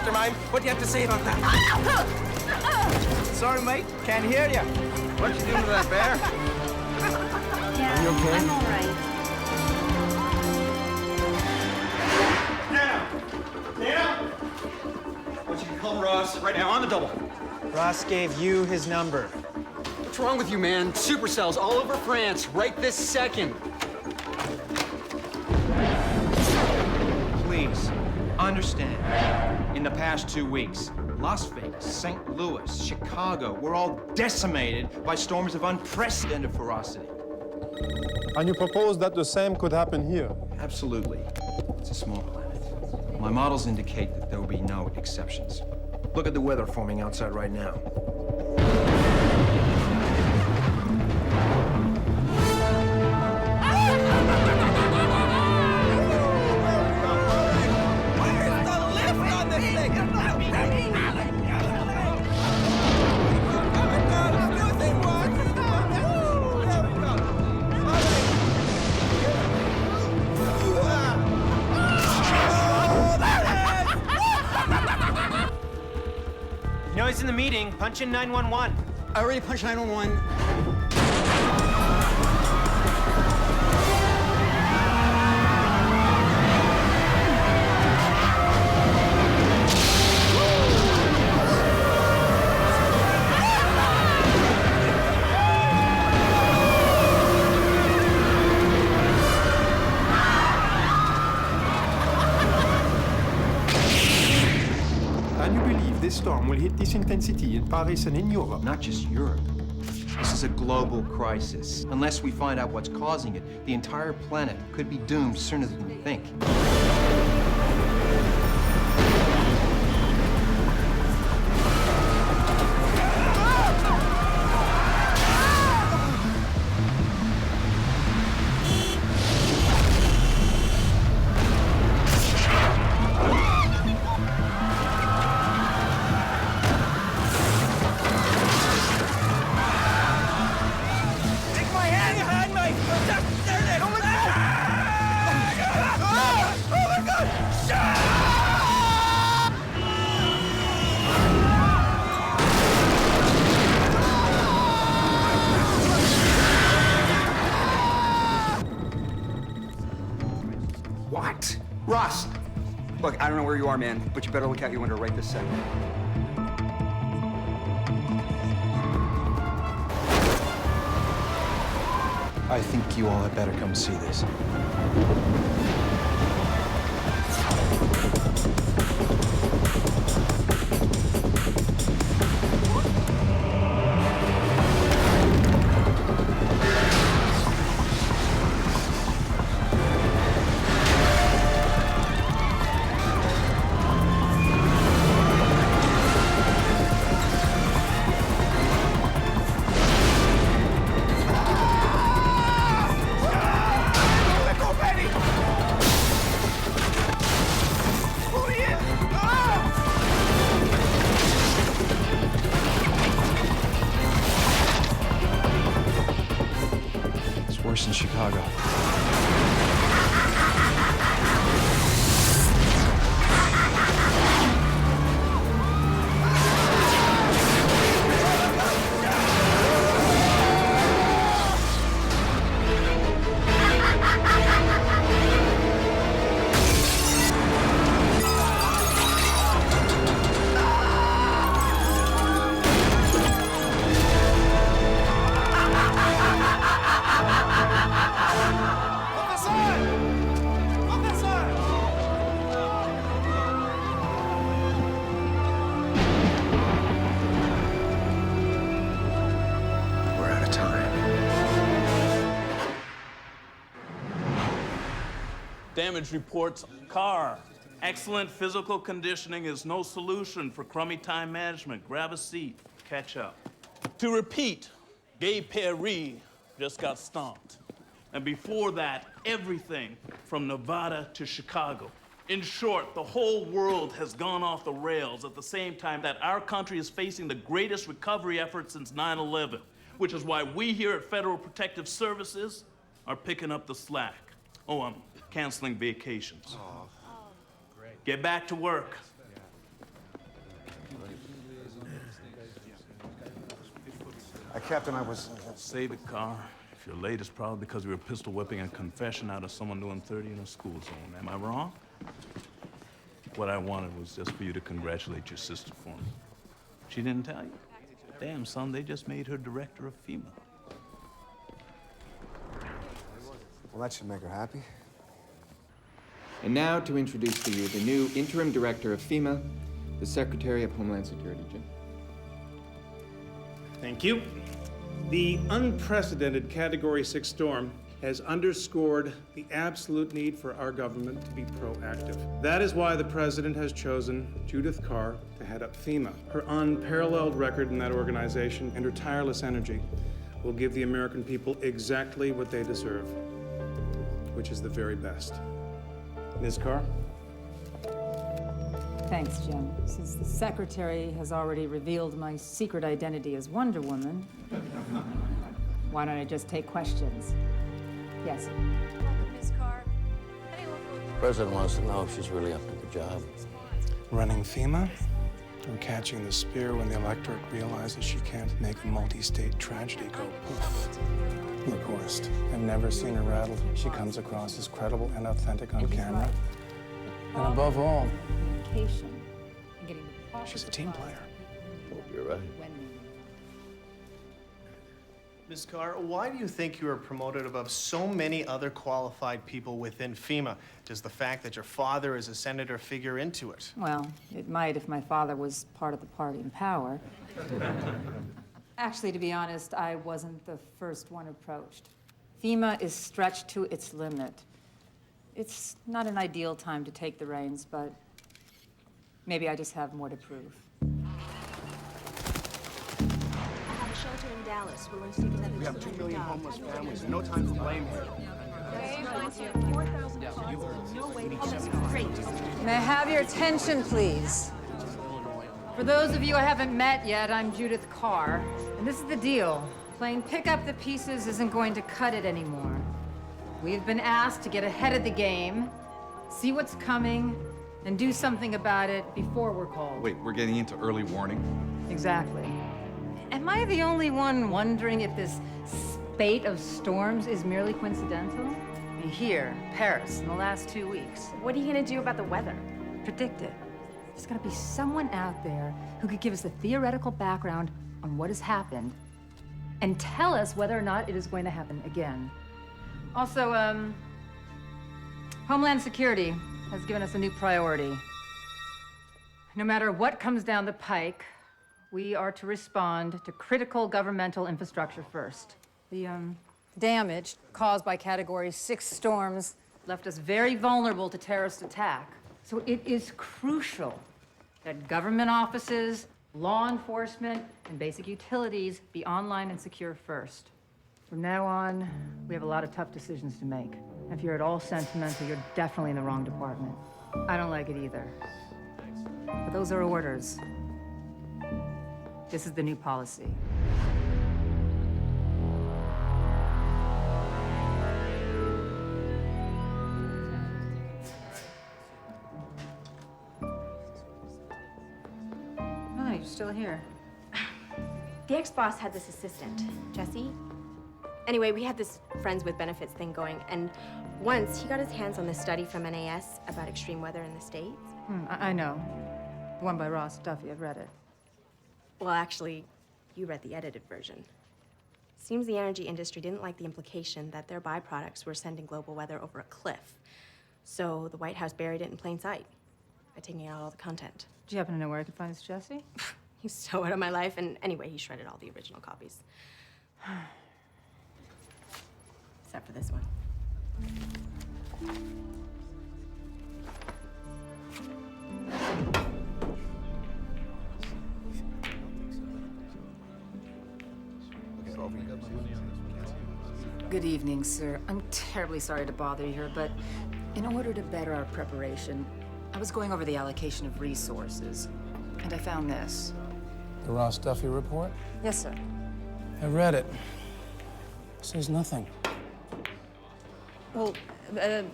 mastermind. What do you have to say about that? Sorry, mate. Can't hear you. What you doing to that bear? Yeah, Are you okay? I'm all right. Dana! I want you to call Ross right now on the double. Ross gave you his number. What's wrong with you, man? Supercells all over France right this second. Please, understand. In the past 2 weeks, Las Vegas, St. Louis, Chicago were all decimated by storms of unprecedented ferocity. And you propose that the same could happen here? Absolutely. It's a small planet. My models indicate that there will be no exceptions. Look at the weather forming outside right now. You know he's in the meeting. Punch in 911. I already punched 911. And you believe this storm will hit this intensity in Paris and in Europe? Not just Europe. This is a global crisis. Unless we find out what's causing it, the entire planet could be doomed sooner than we think. What? Ross! Look, I don't know where you are, man, but you better look out your window right this second. I think you all had better come see this. It's worse in Chicago. We're out of time. Damage reports, car. Excellent physical conditioning is no solution for crummy time management. Grab a seat, catch up. To repeat, Gay Perry just got stomped. And before that, everything from Nevada to Chicago. In short, the whole world has gone off the rails at the same time that our country is facing the greatest recovery effort since 9/11, which is why we here at Federal Protective Services are picking up the slack. Oh, I'm canceling vacations. Get back to work. Captain, I was... Save it, Carr. If you're late, it's probably because we were pistol whipping a confession out of someone doing 30 in a school zone. Am I wrong? What I wanted was just for you to congratulate your sister for me. She didn't tell you? Damn, son, they just made her director of FEMA. Well, that should make her happy. And now to introduce to you the new interim director of FEMA, the Secretary of Homeland Security, Jim. Thank you. The unprecedented Category 6 storm has underscored the absolute need for our government to be proactive. That is why the President has chosen Judith Carr to head up FEMA. Her unparalleled record in that organization and her tireless energy will give the American people exactly what they deserve, which is the very best. Ms. Carr? Thanks, Jim. Since the Secretary has already revealed my secret identity as Wonder Woman, why don't I just take questions? Yes. Welcome, Ms. Carr. The President wants to know if she's really up to the job. Running FEMA? Or catching the spear when the electorate realizes she can't make a multi-state tragedy go poof? Look, Horst, I've never seen her rattled. She comes across as credible and authentic on camera. And above all, she's a team player. Hope you're right. Ms. Carr, why do you think you were promoted above so many other qualified people within FEMA? Does the fact that your father is a senator figure into it? Well, it might if my father was part of the party in power. Actually, to be honest, I wasn't the first one approached. FEMA is stretched to its limit. It's not an ideal time to take the reins, but maybe I just have more to prove. Shelter in Dallas. We're going to take another. We have 2 million homeless families. No time to blame here. May I have your attention, please? For those of you I haven't met yet, I'm Judith Carr, and this is the deal. Playing pick up the pieces isn't going to cut it anymore. We've been asked to get ahead of the game, see what's coming, and do something about it before we're called. Wait, we're getting into early warning? Exactly. Am I the only one wondering if this spate of storms is merely coincidental? Here, Paris, in the last 2 weeks. What are you going to do about the weather? Predict it. There's got to be someone out there who could give us a theoretical background on what has happened and tell us whether or not it is going to happen again. Also, Homeland Security has given us a new priority. No matter what comes down the pike, we are to respond to critical governmental infrastructure first. The damage caused by Category 6 storms left us very vulnerable to terrorist attack. So it is crucial that government offices, law enforcement, and basic utilities be online and secure first. From now on, we have a lot of tough decisions to make. If you're at all sentimental, you're definitely in the wrong department. I don't like it either. But those are orders. This is the new policy. Oh, you're still here. The ex-boss had this assistant, Jesse. Anyway, we had this friends with benefits thing going, and once he got his hands on this study from NAS about extreme weather in the States. I know. The one by Ross Duffy, I've read it. Well, actually, you read the edited version. Seems the energy industry didn't like the implication that their byproducts were sending global weather over a cliff. So the White House buried it in plain sight by taking out all the content. Do you happen to know where I could find this Jesse? He's so out of my life, and anyway, he shredded all the original copies. Except for this one. Good evening, sir. I'm terribly sorry to bother you here, but in order to better our preparation, I was going over the allocation of resources, and I found this. The Ross Duffy report? Yes, sir. I read it. It says nothing. Well,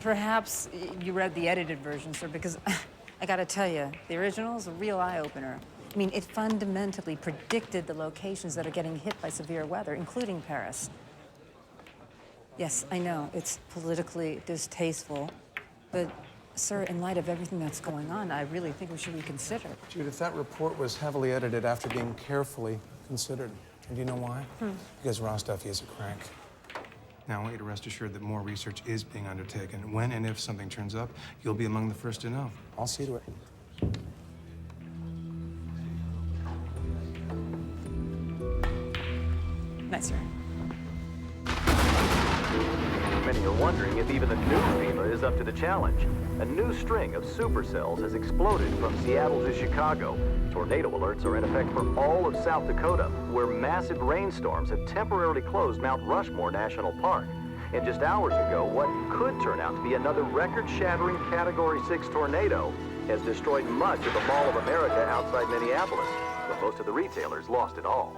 perhaps you read the edited version, sir, because I gotta tell you, the original is a real eye-opener. I mean, it fundamentally predicted the locations that are getting hit by severe weather, including Paris. Yes, I know, it's politically distasteful, but, sir, in light of everything that's going on, I really think we should reconsider. Jude, if that report was heavily edited after being carefully considered, and do you know why? Because Ross Duffy is a crank. Now, I want you to rest assured that more research is being undertaken. When and if something turns up, you'll be among the first to know. I'll see to it. Nice, sir. Many are wondering if even the new FEMA is up to the challenge. A new string of supercells has exploded from Seattle to Chicago. Tornado alerts are in effect for all of South Dakota, where massive rainstorms have temporarily closed Mount Rushmore National Park. And just hours ago, what could turn out to be another record-shattering Category 6 tornado has destroyed much of the Mall of America outside Minneapolis, but most of the retailers lost it all.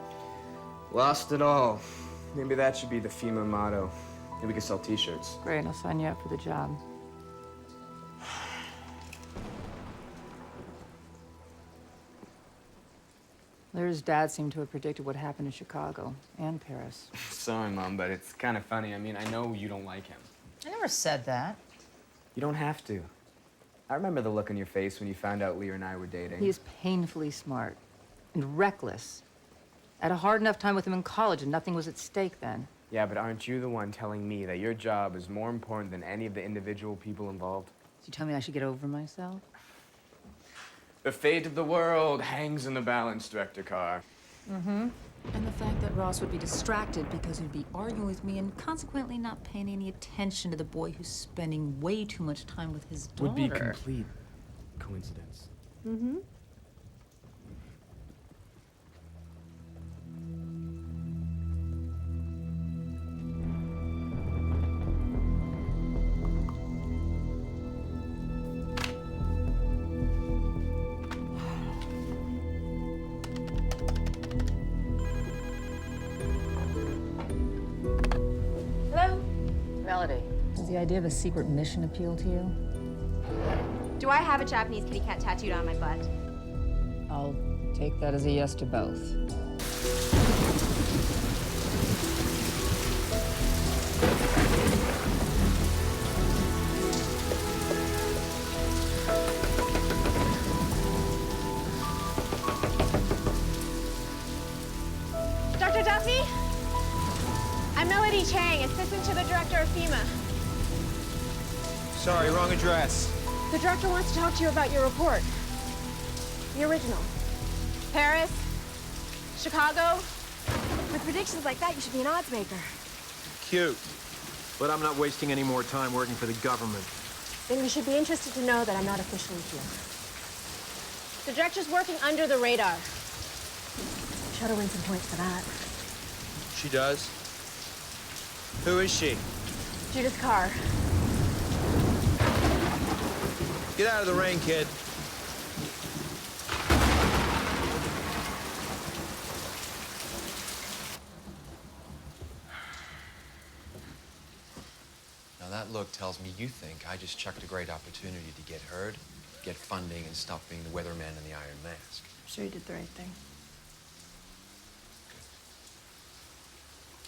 Lost it all. Maybe that should be the FEMA motto. Maybe we could sell t-shirts. Great, I'll sign you up for the job. Larry's dad seemed to have predicted what happened in Chicago and Paris. Sorry, Mom, but it's kind of funny. I mean, I know you don't like him. I never said that. You don't have to. I remember the look on your face when you found out Lear and I were dating. He is painfully smart and reckless. I had a hard enough time with him in college, and nothing was at stake then. Yeah, but aren't you the one telling me that your job is more important than any of the individual people involved? So you tell me I should get over myself? The fate of the world hangs in the balance, Director Carr. Mm-hmm. And the fact that Ross would be distracted because he'd be arguing with me and consequently not paying any attention to the boy who's spending way too much time with his daughter. Would be complete coincidence. Mm-hmm. Melody, does the idea of a secret mission appeal to you? Do I have a Japanese kitty cat tattooed on my butt? I'll take that as a yes to both. Dr. Duffy? I'm Melody Chang, assistant to the director of FEMA. Sorry, wrong address. The director wants to talk to you about your report. The original. Paris, Chicago. With predictions like that, you should be an odds maker. Cute. But I'm not wasting any more time working for the government. Then you should be interested to know that I'm not officially here. The director's working under the radar. Should have win some points for that. She does? Who is she? Judith Carr. Get out of the rain, kid. Now that look tells me you think I just chucked a great opportunity to get heard, get funding, and stop being the weatherman in the Iron Mask. I'm sure you did the right thing.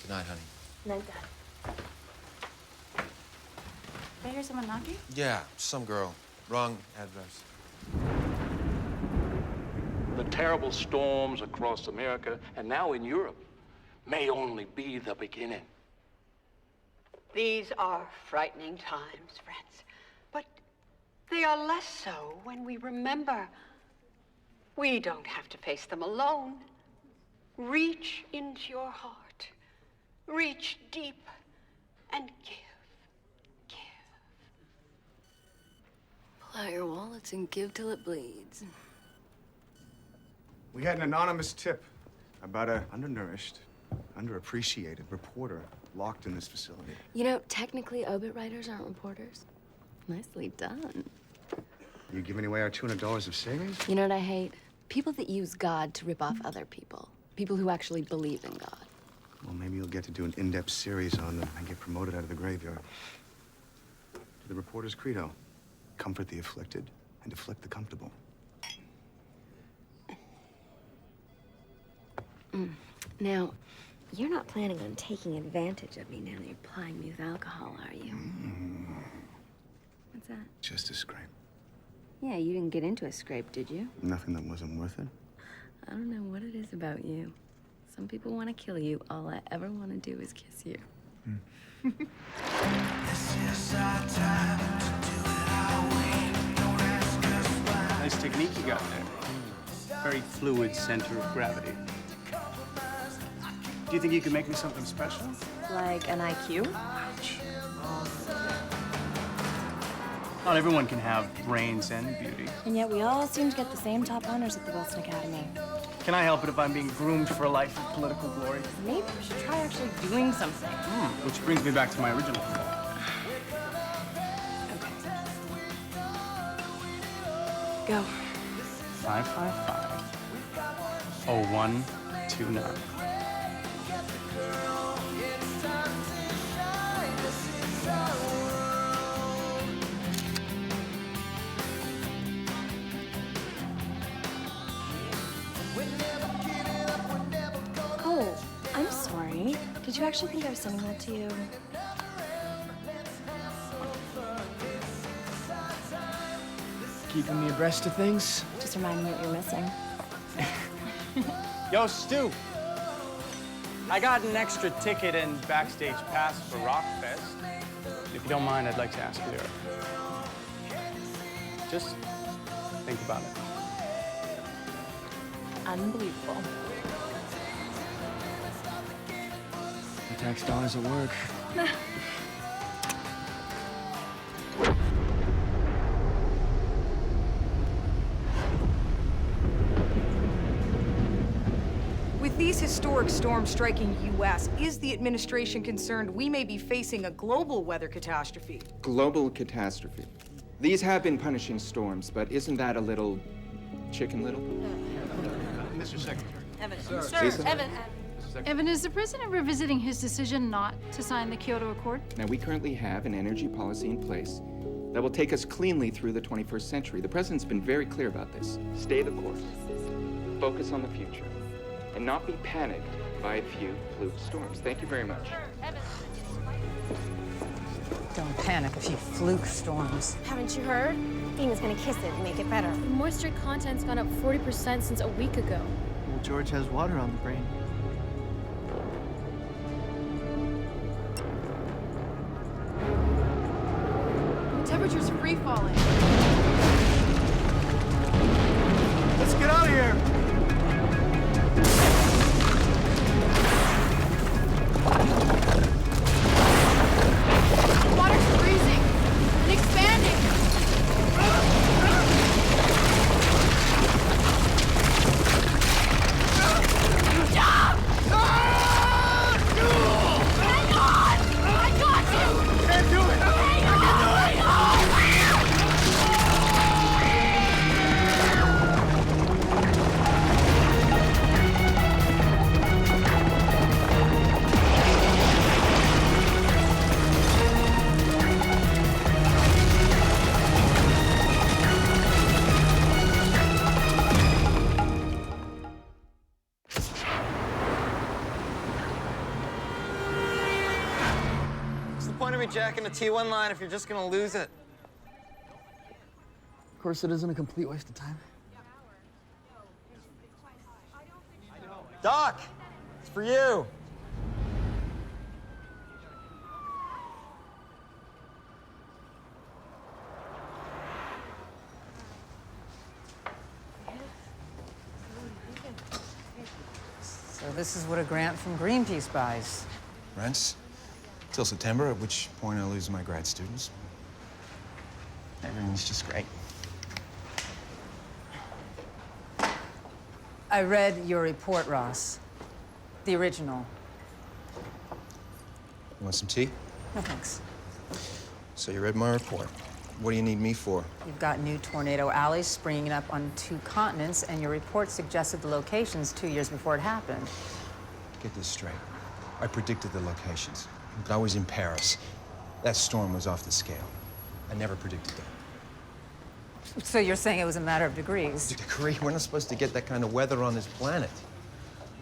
Good night, honey. Night, Dad. Did I hear someone knocking? Yeah, some girl. Wrong address. The terrible storms across America and now in Europe may only be the beginning. These are frightening times, friends, but they are less so when we remember we don't have to face them alone. Reach into your heart, reach deep, and give. Pull out your wallets and give till it bleeds. We had an anonymous tip about a undernourished, underappreciated reporter locked in this facility. You know, technically, obit writers aren't reporters. Nicely done. You giving away our $200 of savings? You know what I hate? People that use God to rip off other people. People who actually believe in God. Well, maybe you'll get to do an in-depth series on them and get promoted out of the graveyard. To the reporter's credo. Comfort the afflicted and afflict the comfortable. Now, you're not planning on taking advantage of me now that you're plying me with alcohol, are you? What's that? Just a scrape. Yeah, you didn't get into a scrape, did you? Nothing that wasn't worth it. I don't know what it is about you. Some people want to kill you. All I ever want to do is kiss you. Nice technique you got there. Very fluid center of gravity. Do you think you could make me something special? Like an IQ? Not everyone can have brains and beauty. And yet we all seem to get the same top honors at the Wilson Academy. Can I help it if I'm being groomed for a life of political glory? Maybe we should try actually doing something. Which brings me back to my original goal. Go. 555-0129. Oh, I'm sorry. Did you actually think I was sending that to you? Keeping me abreast of things? Just reminding me what you're missing. Yo, Stu. I got an extra ticket and backstage pass for Rockfest. If you don't mind, I'd like to ask you to just think about it. Unbelievable. The tax dollars at work. With these historic storms striking U.S., is the administration concerned we may be facing a global weather catastrophe? Global catastrophe. These have been punishing storms, but isn't that a little Chicken Little? Mr. Secretary. Evan. Lisa? Evan. Evan, is the president revisiting his decision not to sign the Kyoto Accord? Now, we currently have an energy policy in place that will take us cleanly through the 21st century. The president's been very clear about this. Stay the course, focus on the future, and not be panicked by a few fluke storms. Thank you very much. Don't panic, a few fluke storms. Haven't you heard? FEMA's gonna kiss it and make it better. The moisture content's gone up 40% since a week ago. Well, George has water on the brain. Temperature's free falling. Let's get out of here. Water's freezing and expanding. Stop! Hang on! I got you! Can't do it! Hang on! What's the point of me jacking the T1 line if you're just gonna lose it? Of course, it isn't a complete waste of time. Doc, it's for you. So this is what a grant from Greenpeace buys. Rents till September, at which point I lose my grad students. Everything's just great. I read your report, Ross. The original. You want some tea? No, thanks. So you read my report. What do you need me for? You've got new tornado alleys springing up on 2 continents, and your report suggested the locations 2 years before it happened. Get this straight. I predicted the locations, but I was in Paris. That storm was off the scale. I never predicted that. So you're saying it was a matter of degrees? Degree? We're not supposed to get that kind of weather on this planet.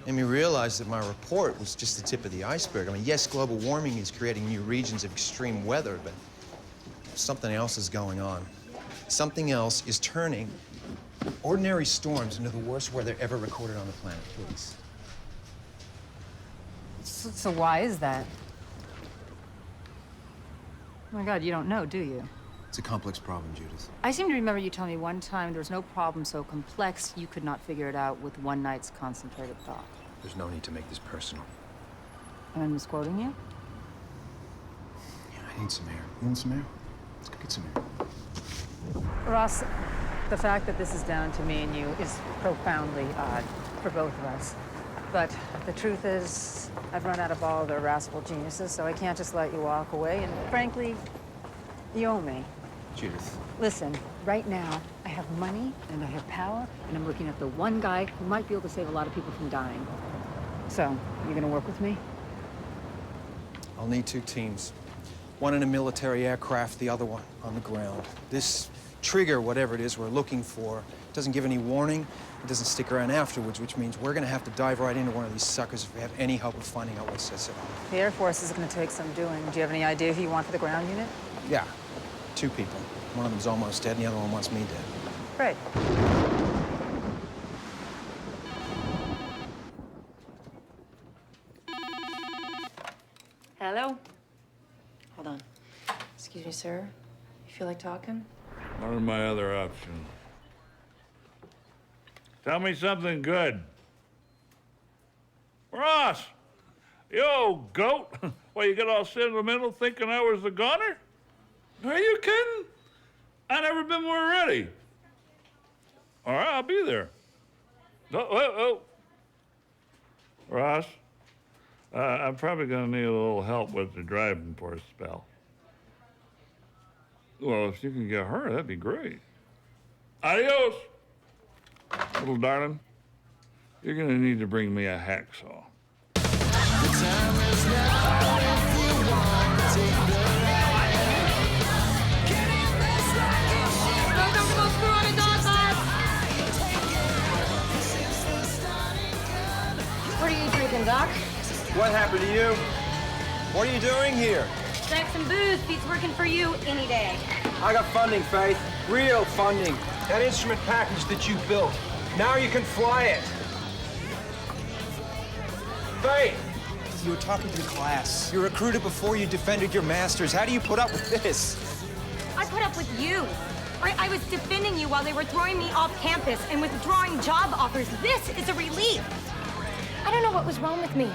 Made me realize that my report was just the tip of the iceberg. I mean, yes, global warming is creating new regions of extreme weather, but something else is going on. Something else is turning ordinary storms into the worst weather ever recorded on the planet, please. So why is that? Oh my God, you don't know, do you? It's a complex problem, Judith. I seem to remember you telling me one time there was no problem so complex you could not figure it out with one night's concentrated thought. There's no need to make this personal. And I'm misquoting you? Yeah, I need some air. You want some air? Let's go get some air. Ross, the fact that this is down to me and you is profoundly odd for both of us. But the truth is, I've run out of all the irascible geniuses, so I can't just let you walk away. And frankly, you owe me. Judith. Listen, right now, I have money and I have power, and I'm looking at the one guy who might be able to save a lot of people from dying. So, you gonna work with me? I'll need 2 teams. One in a military aircraft, the other one on the ground. This trigger, whatever it is we're looking for, doesn't give any warning. It doesn't stick around afterwards, which means we're gonna have to dive right into one of these suckers if we have any hope of finding out what sets it off. The Air Force is gonna take some doing. Do you have any idea who you want for the ground unit? Yeah, 2 people. One of them's almost dead, and the other one wants me dead. Great. Hello? Hold on. Excuse me, sir. You feel like talking? What are my other options? Tell me something good. Ross! Yo, goat! Well, you get all sentimental thinking I was the goner? Are you kidding? I never been more ready. All right, I'll be there. Oh. Ross, I'm probably gonna need a little help with the driving for a spell. Well, if you can get her, that'd be great. Adios, little darling. You're gonna need to bring me a hacksaw. What are you drinking, Doc? What happened to you? What are you doing here? Drank some booze. Beats working for you any day. I got funding, Faith. Real funding. That instrument package that you built. Now you can fly it. Faith! You were talking to the class. You recruited before you defended your masters. How do you put up with this? I put up with you. I was defending you while they were throwing me off campus and withdrawing job offers. This is a relief. I don't know what was wrong with me.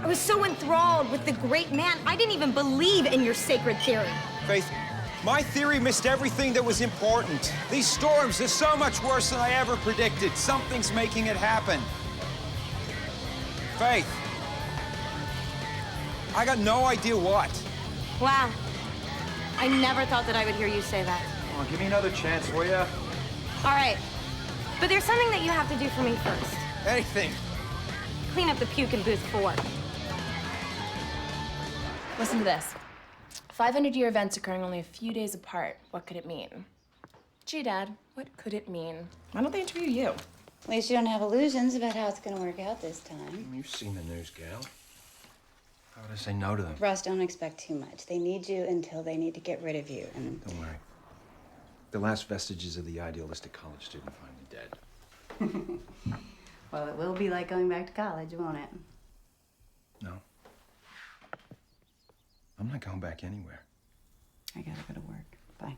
I was so enthralled with the great man, I didn't even believe in your sacred theory. Faith, my theory missed everything that was important. These storms are so much worse than I ever predicted. Something's making it happen. Faith, I got no idea what. Wow. I never thought that I would hear you say that. Come on, give me another chance, will ya? All right. But there's something that you have to do for me first. Anything. Clean up the puke in booth 4. Listen to this. 500-year events occurring only a few days apart. What could it mean? Gee, Dad, what could it mean? Why don't they interview you? At least you don't have illusions about how it's gonna work out this time. You've seen the news, gal. How would I say no to them? Ross, don't expect too much. They need you until they need to get rid of you. And Don't worry. The last vestiges of the idealistic college student are finally dead. well, it will be like going back to college, won't it? No. I'm not going back anywhere. I gotta go to work. Bye.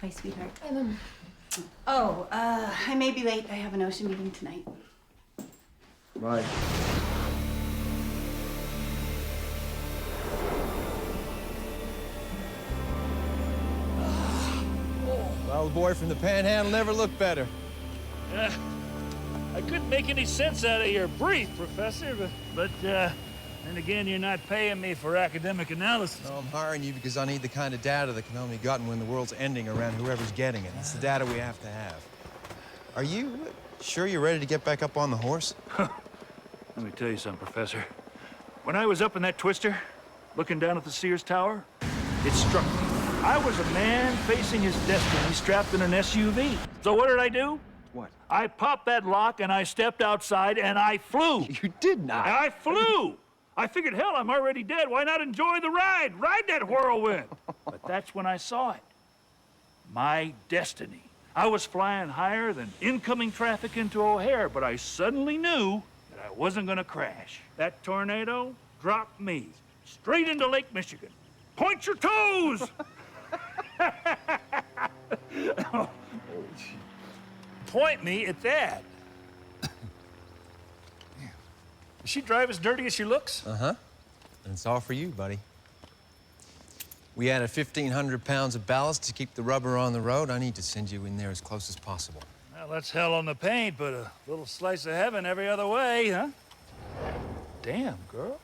Bye, sweetheart. Bye, Mom. Oh, I may be late. I have an ocean meeting tonight. Bye. Well, the boy from the Panhandle never looked better. I couldn't make any sense out of your brief, Professor, but then again, you're not paying me for academic analysis. No, I'm hiring you because I need the kind of data that can only be gotten when the world's ending around whoever's getting it. It's the data we have to have. Are you sure you're ready to get back up on the horse? Let me tell you something, Professor. When I was up in that twister, looking down at the Sears Tower, it struck me. I was a man facing his destiny strapped in an SUV. So what did I do? What? I popped that lock and I stepped outside and I flew. You did not. I flew. I figured, hell, I'm already dead. Why not enjoy the ride? Ride that whirlwind. But that's when I saw it. My destiny. I was flying higher than incoming traffic into O'Hare, but I suddenly knew that I wasn't gonna crash. That tornado dropped me straight into Lake Michigan. Point your toes! Point me at that. Does she drive as dirty as she looks? Uh-huh. And it's all for you, buddy. We added 1,500 pounds of ballast to keep the rubber on the road. I need to send you in there as close as possible. Well, that's hell on the paint, but a little slice of heaven every other way, huh? Damn, girl.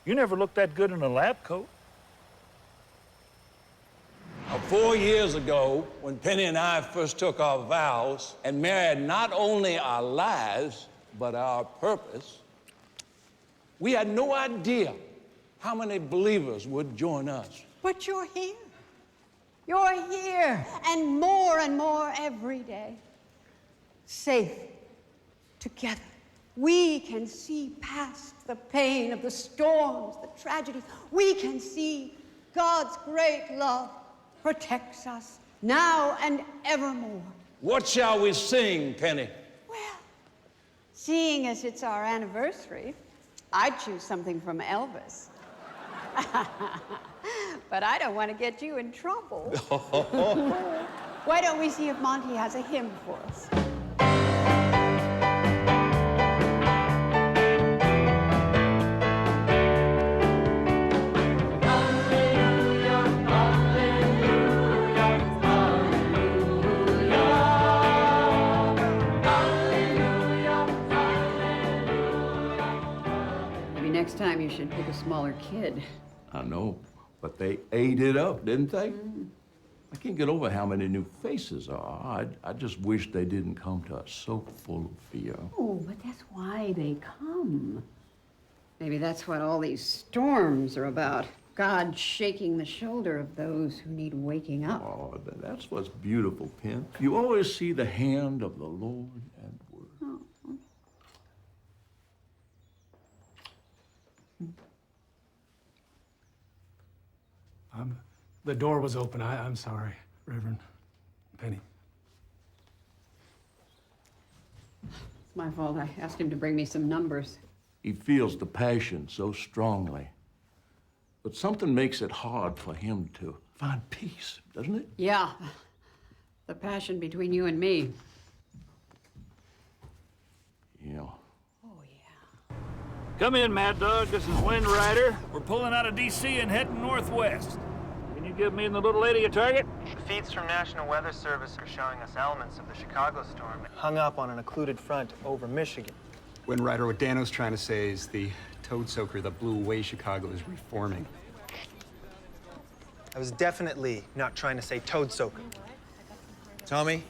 You never looked that good in a lab coat. 4 years ago, when Penny and I first took our vows and married not only our lives, but our purpose, we had no idea how many believers would join us. But you're here. You're here. And more every day. Safe. Together. We can see past the pain of the storms, the tragedies. We can see God's great love protects us now and evermore. What shall we sing, Penny? Seeing as it's our anniversary, I'd choose something from Elvis. But I don't want to get you in trouble. Why don't we see if Monty has a hymn for us? Next time you should pick a smaller kid. I know, but they ate it up, didn't they? I can't get over how many new faces are. I just wish they didn't come to us so full of fear. Oh, but that's why they come. Maybe that's what all these storms are about. God shaking the shoulder of those who need waking up. Oh, that's what's beautiful, Pen. You always see the hand of the Lord at work. Oh. The door was open. I'm sorry, Reverend Penny. It's my fault. I asked him to bring me some numbers. He feels the passion so strongly. But something makes it hard for him to find peace, doesn't it? Yeah. The passion between you and me. Yeah. Come in, Mad Dog. This is Wind Rider. We're pulling out of D.C. and heading northwest. Can you give me and the little lady a target? Feeds from National Weather Service are showing us elements of the Chicago storm. Hung up on an occluded front over Michigan. Wind Rider, what Dano's trying to say is the toad soaker that blew away Chicago is reforming. I was definitely not trying to say toad soaker. Tommy,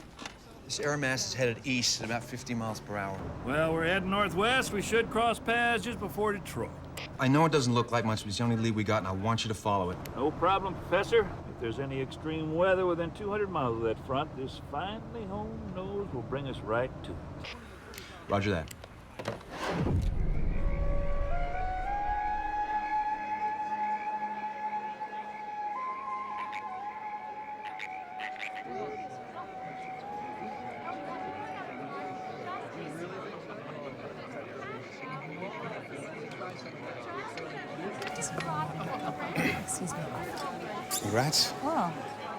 this air mass is headed east at about 50 miles per hour. Well, we're heading northwest. We should cross paths just before Detroit. I know it doesn't look like much, but it's the only lead we got, and I want you to follow it. No problem, Professor. If there's any extreme weather within 200 miles of that front, this finally home nose will bring us right to it. Roger that. Excuse me. Congrats. Well,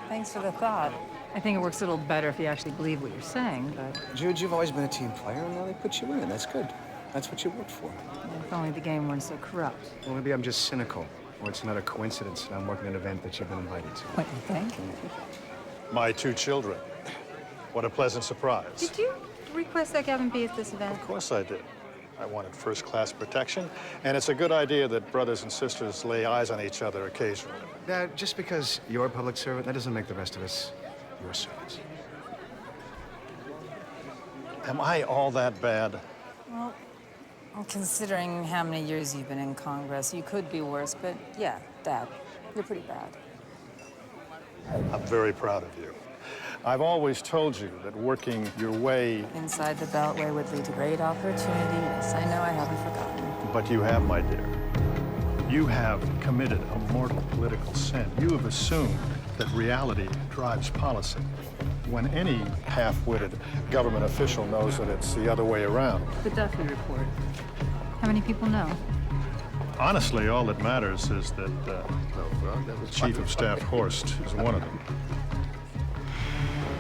thanks for the thought. I think it works a little better if you actually believe what you're saying, but Jude, you've always been a team player, and now they put you in. That's good. That's what you worked for. if only the game weren't so corrupt. Well, maybe I'm just cynical, or it's another coincidence that I'm working an event that you've been invited to. What, you think? My two children. What a pleasant surprise. Did you request that Gavin be at this event? Of course I did. I wanted first-class protection, and it's a good idea that brothers and sisters lay eyes on each other occasionally. Dad, just because you're a public servant, that doesn't make the rest of us your servants. Am I all that bad? Well, considering how many years you've been in Congress, you could be worse, but yeah, Dad, you're pretty bad. I'm very proud of you. I've always told you that working your way, Inside the Beltway would lead to great opportunity. Yes, I know, I haven't forgotten. but you have, my dear. You have committed a mortal political sin. You have assumed that reality drives policy, when any half-witted government official knows that it's the other way around. The Duffy report. How many people know? Honestly, all that matters is that Chief of Staff Horst is one of them.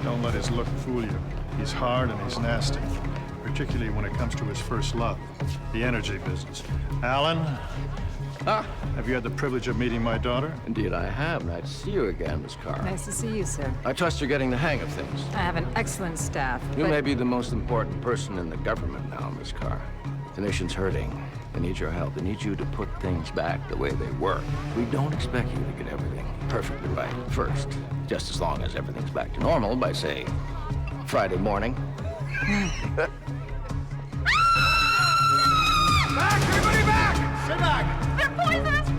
Don't let his look fool you. He's hard and he's nasty, particularly when it comes to his first love, the energy business. Alan, have you had the privilege of meeting my daughter? Indeed, I have. Nice to see you again, Miss Carr. Nice to see you, sir. I trust you're getting the hang of things. I have an excellent staff. You but may be the most important person in the government now, Miss Carr. The nation's hurting. They need your help. They need you to put things back the way they were. We don't expect you to get everything perfectly right first, just as long as everything's back to normal by, say, Friday morning. Back! Everybody back! Stay back! They're poisonous!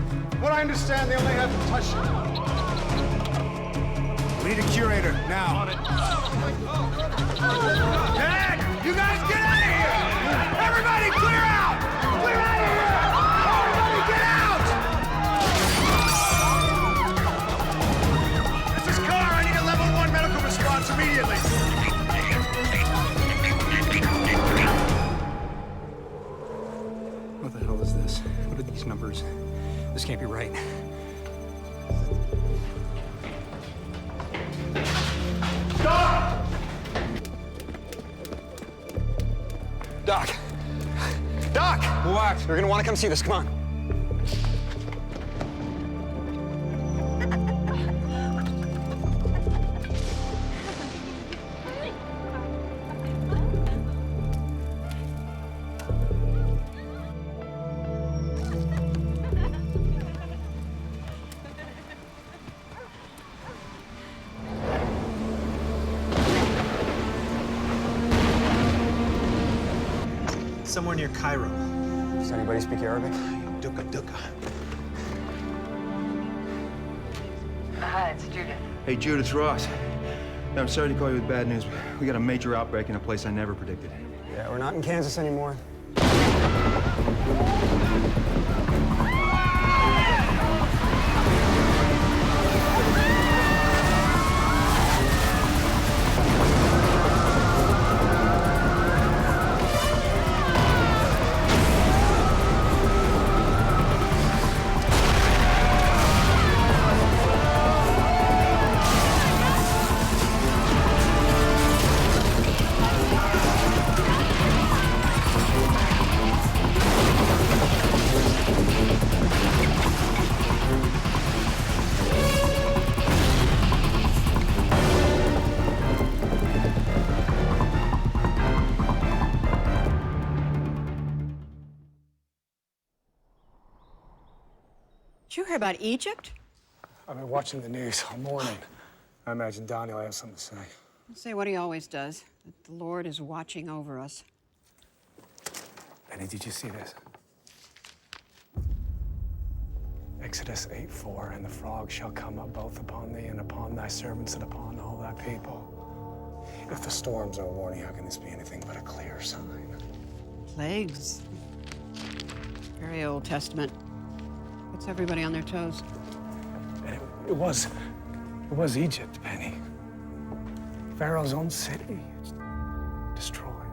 What I understand, they only have to touch you. We need a curator, now. On it. Dad! You guys get out of here! Everybody clear out! Clear out of here! Everybody get out! This is Carr. I need a level 1 medical response immediately. What the hell is this? What are these numbers? This can't be right. Doc! Doc! Doc! What? You're gonna want to come see this. Come on. Somewhere near Cairo. Does anybody speak Arabic? Duka. Hi, it's Judith. Hey, Jude, it's Ross. I'm sorry to call you with bad news. We got a major outbreak in a place I never predicted. Yeah, we're not in Kansas anymore. Did you hear about Egypt? I've been watching the news all morning. I imagine Donnie will have something to say. I'll say what he always does, that the Lord is watching over us. Benny, did you see this? Exodus 8:4, and the frog shall come up both upon thee and upon thy servants and upon all thy people. If the storms are a warning, how can this be anything but a clear sign? Plagues. Very Old Testament. Puts everybody on their toes. And it was Egypt, Penny. Pharaoh's own city. It's destroyed.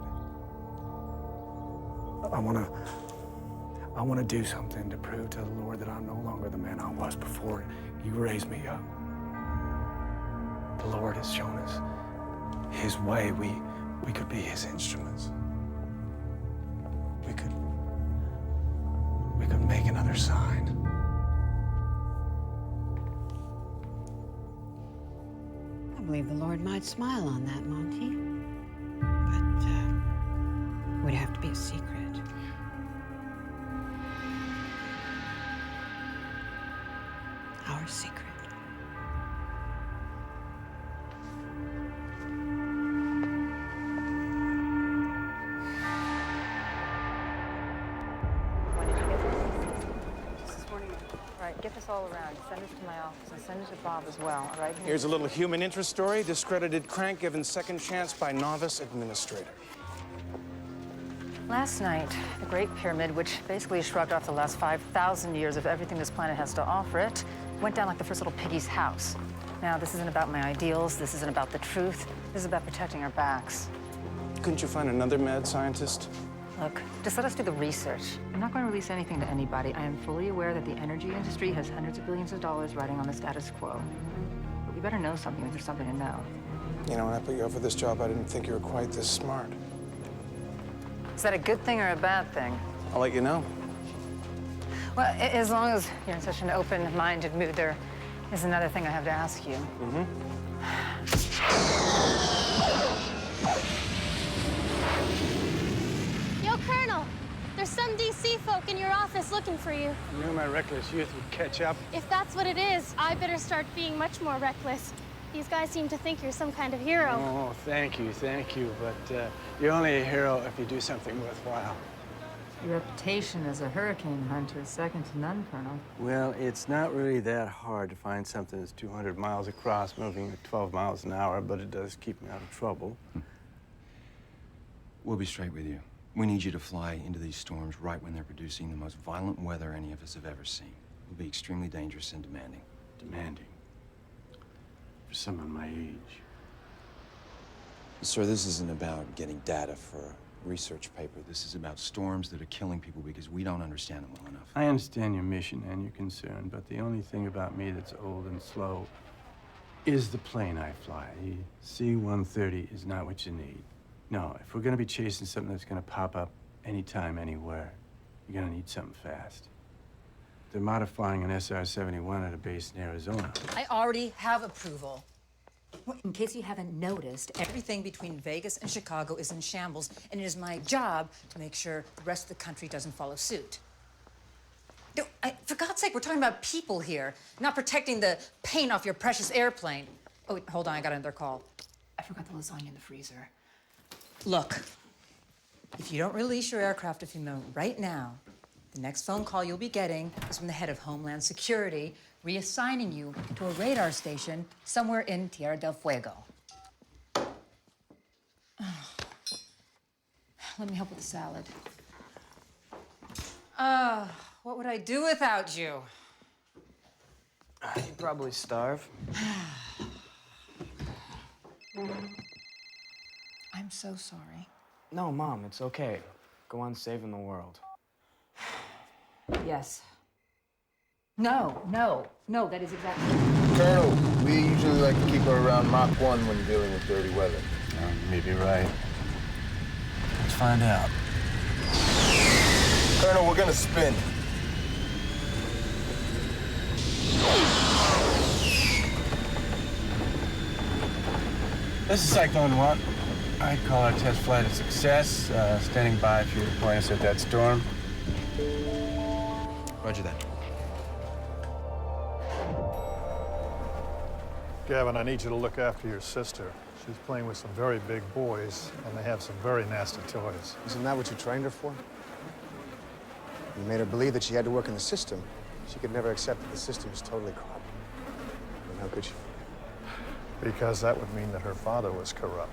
I want to do something to prove to the Lord that I'm no longer the man I was before you raised me up. The Lord has shown us his way. We could be his instruments. We could make another sign. I believe the Lord might smile on that, Monty. But would have to be a secret. Our secret. Right. get this all around. Send this to my office and send it to Bob as well, all right? Here's a little human interest story. Discredited crank given second chance by novice administrator. Last night, the Great Pyramid, which basically shrugged off the last 5,000 years of everything this planet has to offer it, went down like the first little piggy's house. Now, this isn't about my ideals. This isn't about the truth. This is about protecting our backs. Couldn't you find another mad scientist? Look, just let us do the research. I'm not going to release anything to anybody. I am fully aware that the energy industry has hundreds of billions of dollars riding on the status quo. But we better know something if there's something to know. You know, when I put you up for this job, I didn't think you were quite this smart. Is that a good thing or a bad thing? I'll let you know. Well, as long as you're in such an open-minded mood, there is another thing I have to ask you. Yo, Colonel, there's some DC folk in your office looking for you. I knew my reckless youth would catch up. If that's what it is, I better start being much more reckless. These guys seem to think you're some kind of hero. Oh, thank you. But you're only a hero if you do something worthwhile. Your reputation as a hurricane hunter is second to none, Colonel. Well, it's not really that hard to find something that's 200 miles across, moving at 12 miles an hour, but it does keep me out of trouble. We'll be straight with you. We need you to fly into these storms right when they're producing the most violent weather any of us have ever seen. It will be extremely dangerous and demanding. Demanding? For someone my age. Sir, this isn't about getting data for a research paper. This is about storms that are killing people because we don't understand them well enough. I understand your mission and your concern, but the only thing about me that's old and slow is the plane I fly. The C-130 is not what you need. No, if we're gonna be chasing something that's gonna pop up anytime, anywhere, you're gonna need something fast. They're modifying an SR-71 at a base in Arizona. I already have approval. In case you haven't noticed, everything between Vegas and Chicago is in shambles, and it is my job to make sure the rest of the country doesn't follow suit. No, for God's sake, we're talking about people here, not protecting the paint off your precious airplane. Oh, wait, hold on, I got another call. I forgot the lasagna in the freezer. Look, if you don't release your aircraft to FEMA right now, the next phone call you'll be getting is from the head of Homeland Security, reassigning you to a radar station somewhere in Tierra del Fuego. Let me help with the salad. What would I do without you? You'd probably starve. I'm so sorry. No, Mom, it's okay. Go on saving the world. Yes. No, that is exactly. Colonel, we usually like to keep her around Mach 1 when dealing with dirty weather. You may be right. Let's find out. Colonel, we're gonna spin. This is Cyclone 1. I'd call our test flight a success. Standing by if you point us at that storm. Roger that. Gavin, I need you to look after your sister. She's playing with some very big boys, and they have some very nasty toys. Isn't that what you trained her for? You made her believe that she had to work in the system. She could never accept that the system is totally corrupt. And how could she? Because that would mean that her father was corrupt.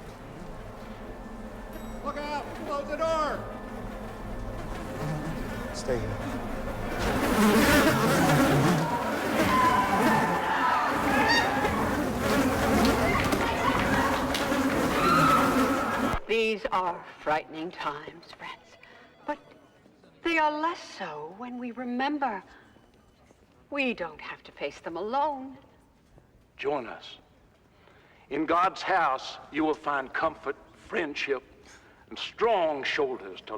Look out! Close the door! Stay here. These are frightening times, friends. But they are less so when we remember we don't have to face them alone. Join us. In God's house, you will find comfort, friendship, and strong shoulders to...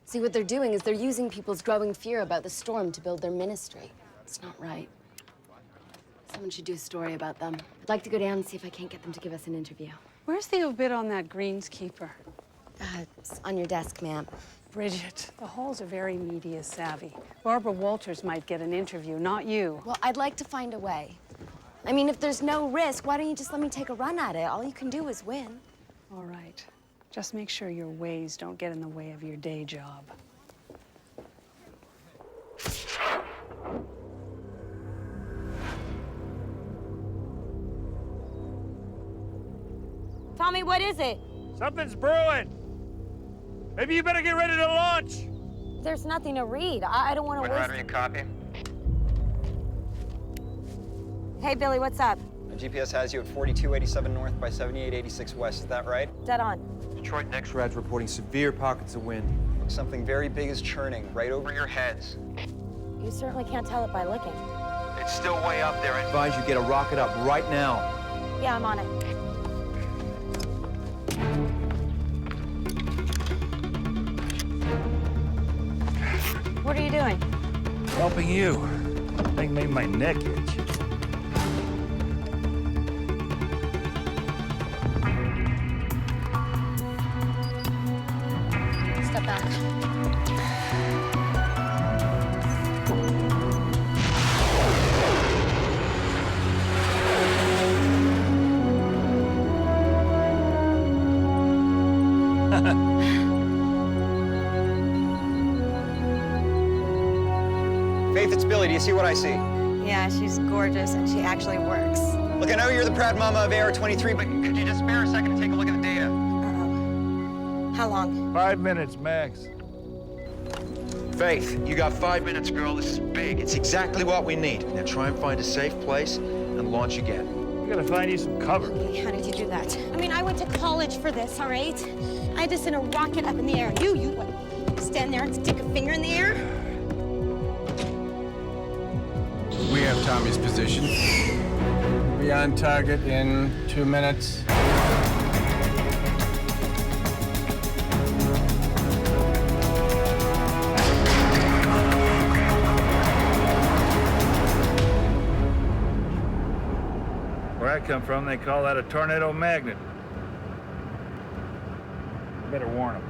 See, what they're doing is they're using people's growing fear about the storm to build their ministry. It's not right. Someone should do a story about them. I'd like to go down and see if I can't get them to give us an interview. Where's the obit on that greenskeeper? It's on your desk, ma'am. Bridget, the Halls are very media savvy. Barbara Walters might get an interview, not you. Well, I'd like to find a way. I mean, if there's no risk, why don't you just let me take a run at it? All you can do is win. All right. Just make sure your ways don't get in the way of your day job. what is it? Something's brewing. Maybe you better get ready to launch. There's nothing to read. I don't want to waste... you copy? Hey, Billy, what's up? My GPS has you at 4287 north by 7886 west. Is that right? Dead on. Detroit Next Rad's reporting severe pockets of wind. Something very big is churning right over your heads. You certainly can't tell it by looking. It's still way up there. I advise you get a rocket up right now. Yeah, I'm on it. What are you doing? Helping you. Thing made my neck itch. Step back. Faith, it's Billy. Do you see what I see? Yeah, she's gorgeous and she actually works. Look, I know you're the proud mama of AR-23, but could you just spare a second to take a look at the data? How long? 5 minutes, max. Faith, you got 5 minutes, girl. This is big. It's exactly what we need. Now try and find a safe place and launch again. We gotta find you some cover. Okay, how did you do that? I mean, I went to college for this, all right? I had to send a rocket up in the air. You what? Stand there and stick a finger in the air? We have Tommy's position. Be on target in 2 minutes. Where I come from, they call that a tornado magnet. Better warn them.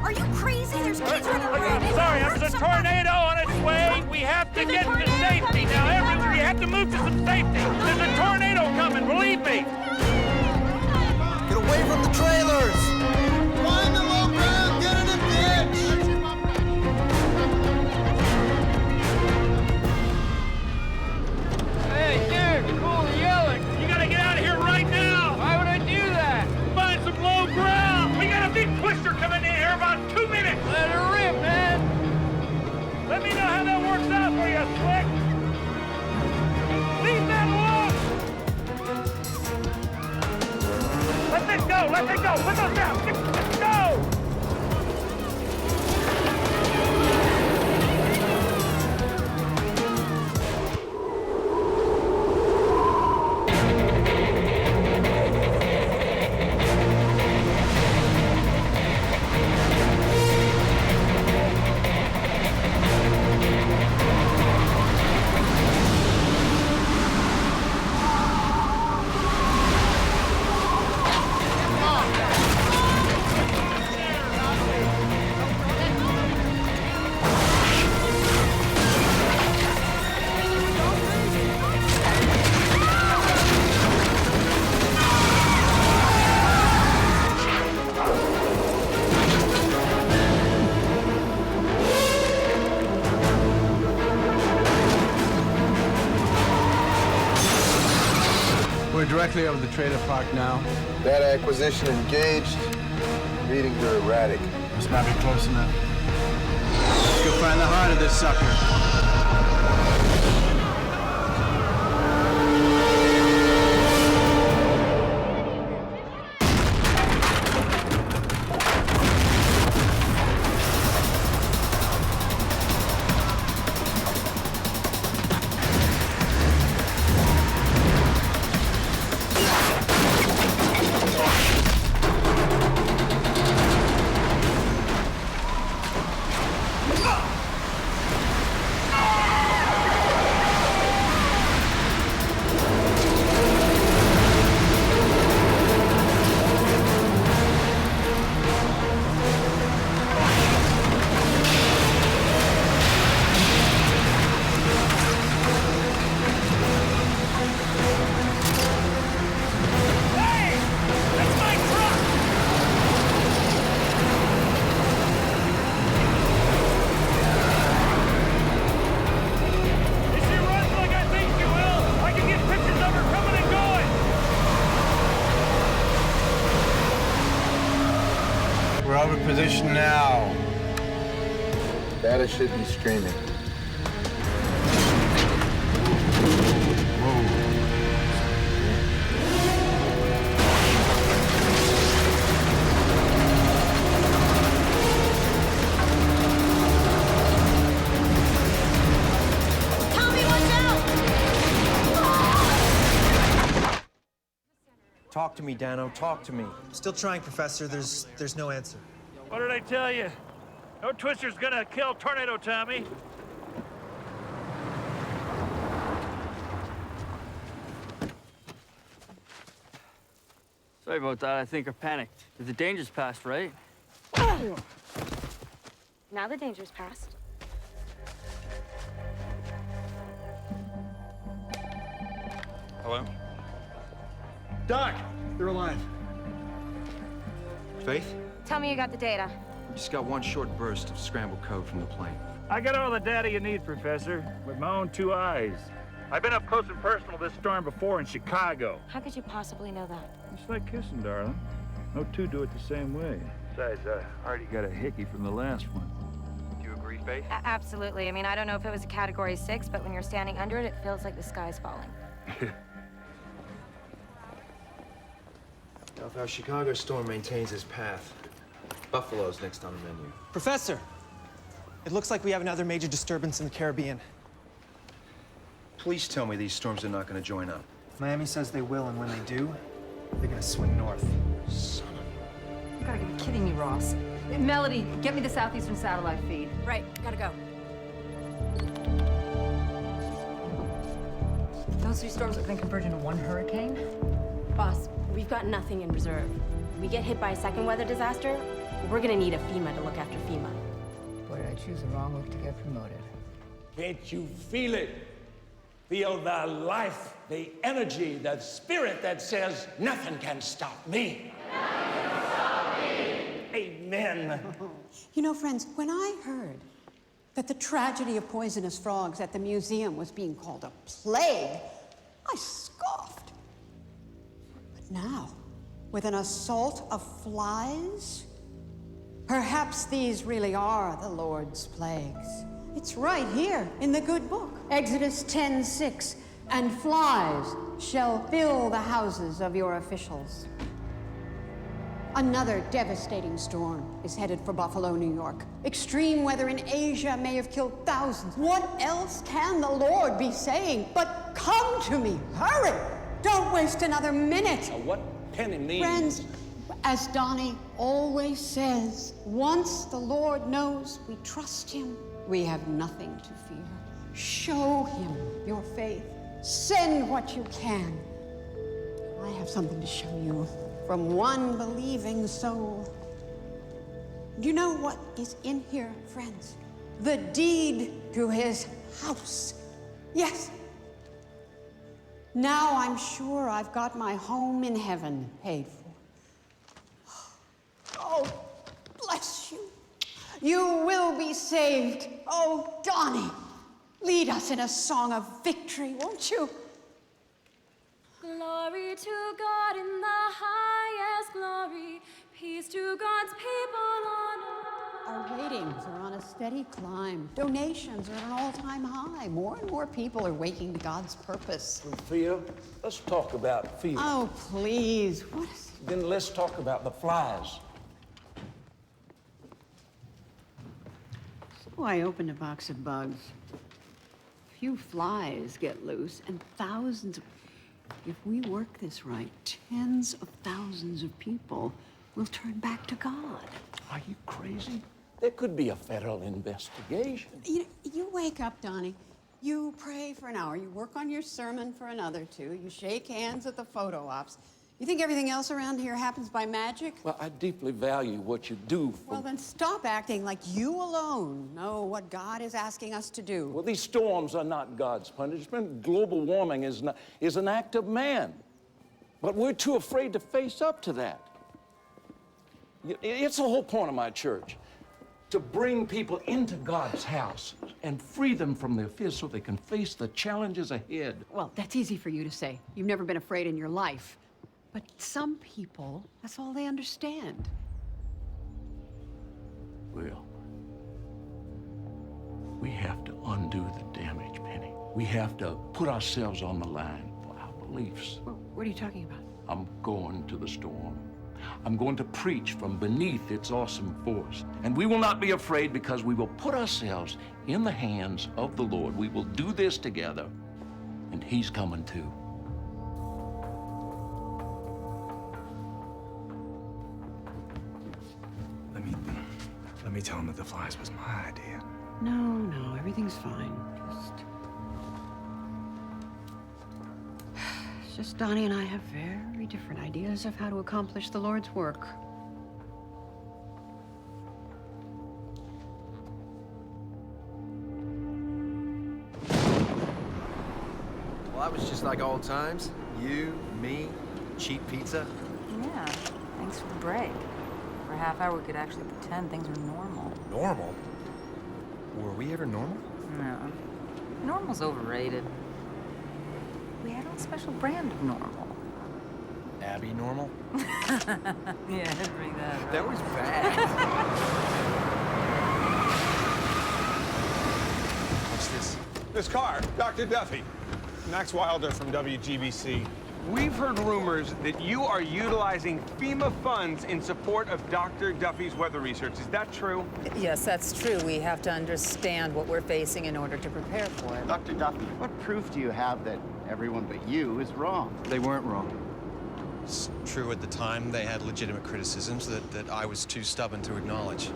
Are you crazy? There's kids running around. Sorry, there's a tornado on its way. We have to get to safety. Now, we have to move to some safety. There's a tornado coming, believe me. Get away from the trailers! Find the low ground, get in the ditch! Hey, dude, cool yelling. You gotta get out of here right now. Why would I do that? Find some low ground. We got a big twister coming in here about 2 minutes. Let her rip, man. Let me know how that works out for you, Slick. Leave that alone. Let it go, let it go. Put those down. Let's go. We're directly over the trailer park now. Data acquisition engaged. Readings are erratic. Must not be close enough. Let's go find the heart of this sucker. position now. Data should be streaming. Talk to me, Dano. Talk to me. Still trying, Professor. There's no answer. What did I tell you? No twister's gonna kill Tornado Tommy. Sorry about that. I think I panicked. The danger's past, right? Now the danger's past. Hello? Doc! They're alive. Faith? Tell me you got the data. We just got one short burst of scrambled code from the plane. I got all the data you need, Professor, with my own 2 eyes. I've been up close and personal this storm before in Chicago. How could you possibly know that? It's like kissing, darling. No two do it the same way. Besides, I already got a hickey from the last one. Do you agree, Faith? Absolutely. I mean, I don't know if it was a Category 6, but when you're standing under it, it feels like the sky's falling. Now, if our Chicago storm maintains its path, Buffalo's next on the menu. Professor, it looks like we have another major disturbance in the Caribbean. Please tell me these storms are not going to join up. Miami says they will, and when they do, they're gonna swing north. Son of You gotta be kidding me, Ross. Melody, get me the Southeastern satellite feed. Right, gotta go. Those 3 storms are gonna converge into one hurricane? Boss, we've got nothing in reserve. We get hit by a second weather disaster, we're gonna need a FEMA to look after FEMA. Boy, did I choose the wrong week to get promoted. Can't you feel it? Feel the life, the energy, the spirit that says, nothing can stop me. Nothing can stop me. Amen. You know, friends, when I heard that the tragedy of poisonous frogs at the museum was being called a plague, I scoffed. But now, with an assault of flies, perhaps these really are the Lord's plagues. It's right here in the good book, Exodus 10:6, and flies shall fill the houses of your officials. Another devastating storm is headed for Buffalo, New York. Extreme weather in Asia may have killed thousands. What else can the Lord be saying but come to me, hurry, don't waste another minute. What Penny means. Friends, as Donnie always says, once the Lord knows we trust him, we have nothing to fear. Show him your faith. Send what you can. I have something to show you from one believing soul. Do you know what is in here, friends? The deed to his house. Yes. Now I'm sure I've got my home in heaven paid for. Oh, bless you. You will be saved. Oh, Donnie, lead us in a song of victory, won't you? Glory to God in the highest glory, peace to God's people on earth. Our ratings are on a steady climb. Donations are at an all-time high. More and more people are waking to God's purpose. Fear? Let's talk about fear. Oh, please. What is... Then let's talk about the flies. So I opened a box of bugs. A few flies get loose, and thousands of... If we work this right, tens of thousands of people will turn back to God. Are you crazy? There could be a federal investigation. You wake up, Donnie. You pray for an hour. You work on your sermon for another 2. You shake hands at the photo ops. You think everything else around here happens by magic? Well, I deeply value what you do for... Well, then stop acting like you alone know what God is asking us to do. Well, these storms are not God's punishment. Global warming is an act of man. But we're too afraid to face up to that. It's the whole point of my church, to bring people into God's house and free them from their fears so they can face the challenges ahead. Well, that's easy for you to say. You've never been afraid in your life. But some people, that's all they understand. Well, we have to undo the damage, Penny. We have to put ourselves on the line for our beliefs. What are you talking about? I'm going to the storm. I'm going to preach from beneath its awesome force. And we will not be afraid because we will put ourselves in the hands of the Lord. We will do this together, and He's coming too. Let me tell him that the flies was my idea. No, everything's fine. It's just Donnie and I have very different ideas of how to accomplish the Lord's work. Well, that was just like old times. You, me, cheap pizza. Yeah, thanks for the break. For a half hour, we could actually pretend things are normal. Normal? Were we ever normal? No. Normal's overrated. We had a special brand of normal. Abby normal? Yeah, bring that up. That was bad. What's this? This car, Dr. Duffy. Max Wilder from WGBC. We've heard rumors that you are utilizing FEMA funds in support of Dr. Duffy's weather research. Is that true? Yes, that's true. We have to understand what we're facing in order to prepare for it. Dr. Duffy, what proof do you have that everyone but you is wrong? They weren't wrong. It's true at the time they had legitimate criticisms that I was too stubborn to acknowledge.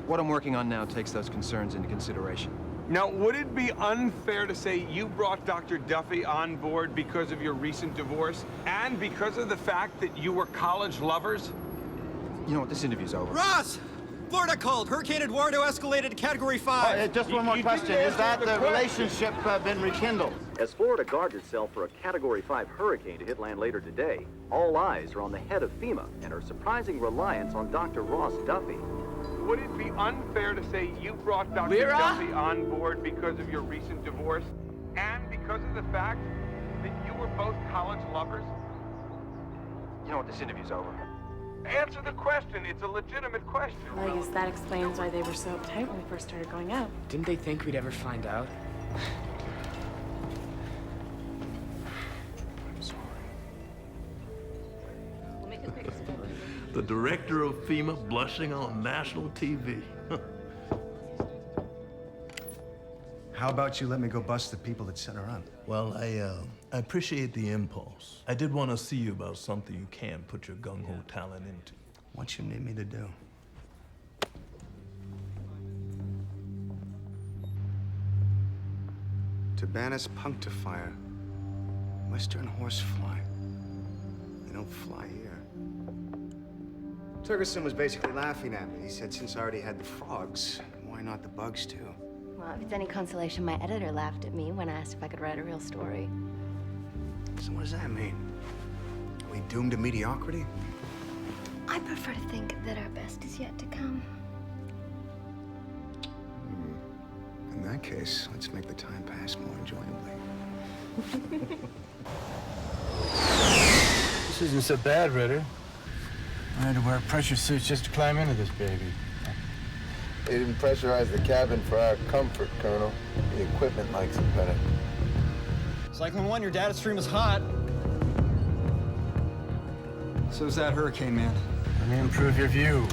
What I'm working on now takes those concerns into consideration. Now, would it be unfair to say you brought Dr. Duffy on board because of your recent divorce and because of the fact that you were college lovers? You know what? This interview's over. Ross! Florida cold. Hurricane Eduardo escalated to Category 5. Just one more question. Is that the relationship been rekindled? As Florida guards itself for a Category 5 hurricane to hit land later today, all eyes are on the head of FEMA and her surprising reliance on Dr. Ross Duffy. Would it be unfair to say you brought Dr. Lyra? Duffy on board because of your recent divorce and because of the fact that you were both college lovers? You know what? This interview's over. Answer the question. It's a legitimate question. Well, I guess that explains why they were so uptight when we first started going out. Didn't they think we'd ever find out? I'm sorry. The director of FEMA blushing on national TV. How about you let me go bust the people that set her up? Well, I appreciate the impulse. I did want to see you about something you can put your gung-ho talent into. What you need me to do? Tabanus punctifier. Western horsefly. They don't fly here. Turgerson was basically laughing at me. He said since I already had the frogs, why not the bugs too? Well, if it's any consolation, my editor laughed at me when I asked if I could write a real story. So what does that mean? Are we doomed to mediocrity? I prefer to think that our best is yet to come. In that case, let's make the time pass more enjoyably. This isn't so bad, Ritter. I had to wear pressure suits just to climb into this baby. They didn't pressurize the cabin for our comfort, Colonel. The equipment likes it better. Cyclone 1, your data stream is hot. So's that hurricane, man. Let me improve your view.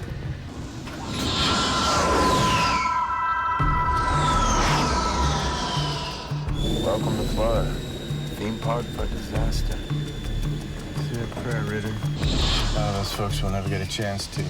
Welcome to Florida. Theme park for disaster. Say a prayer, Ritter. Those folks will never get a chance to.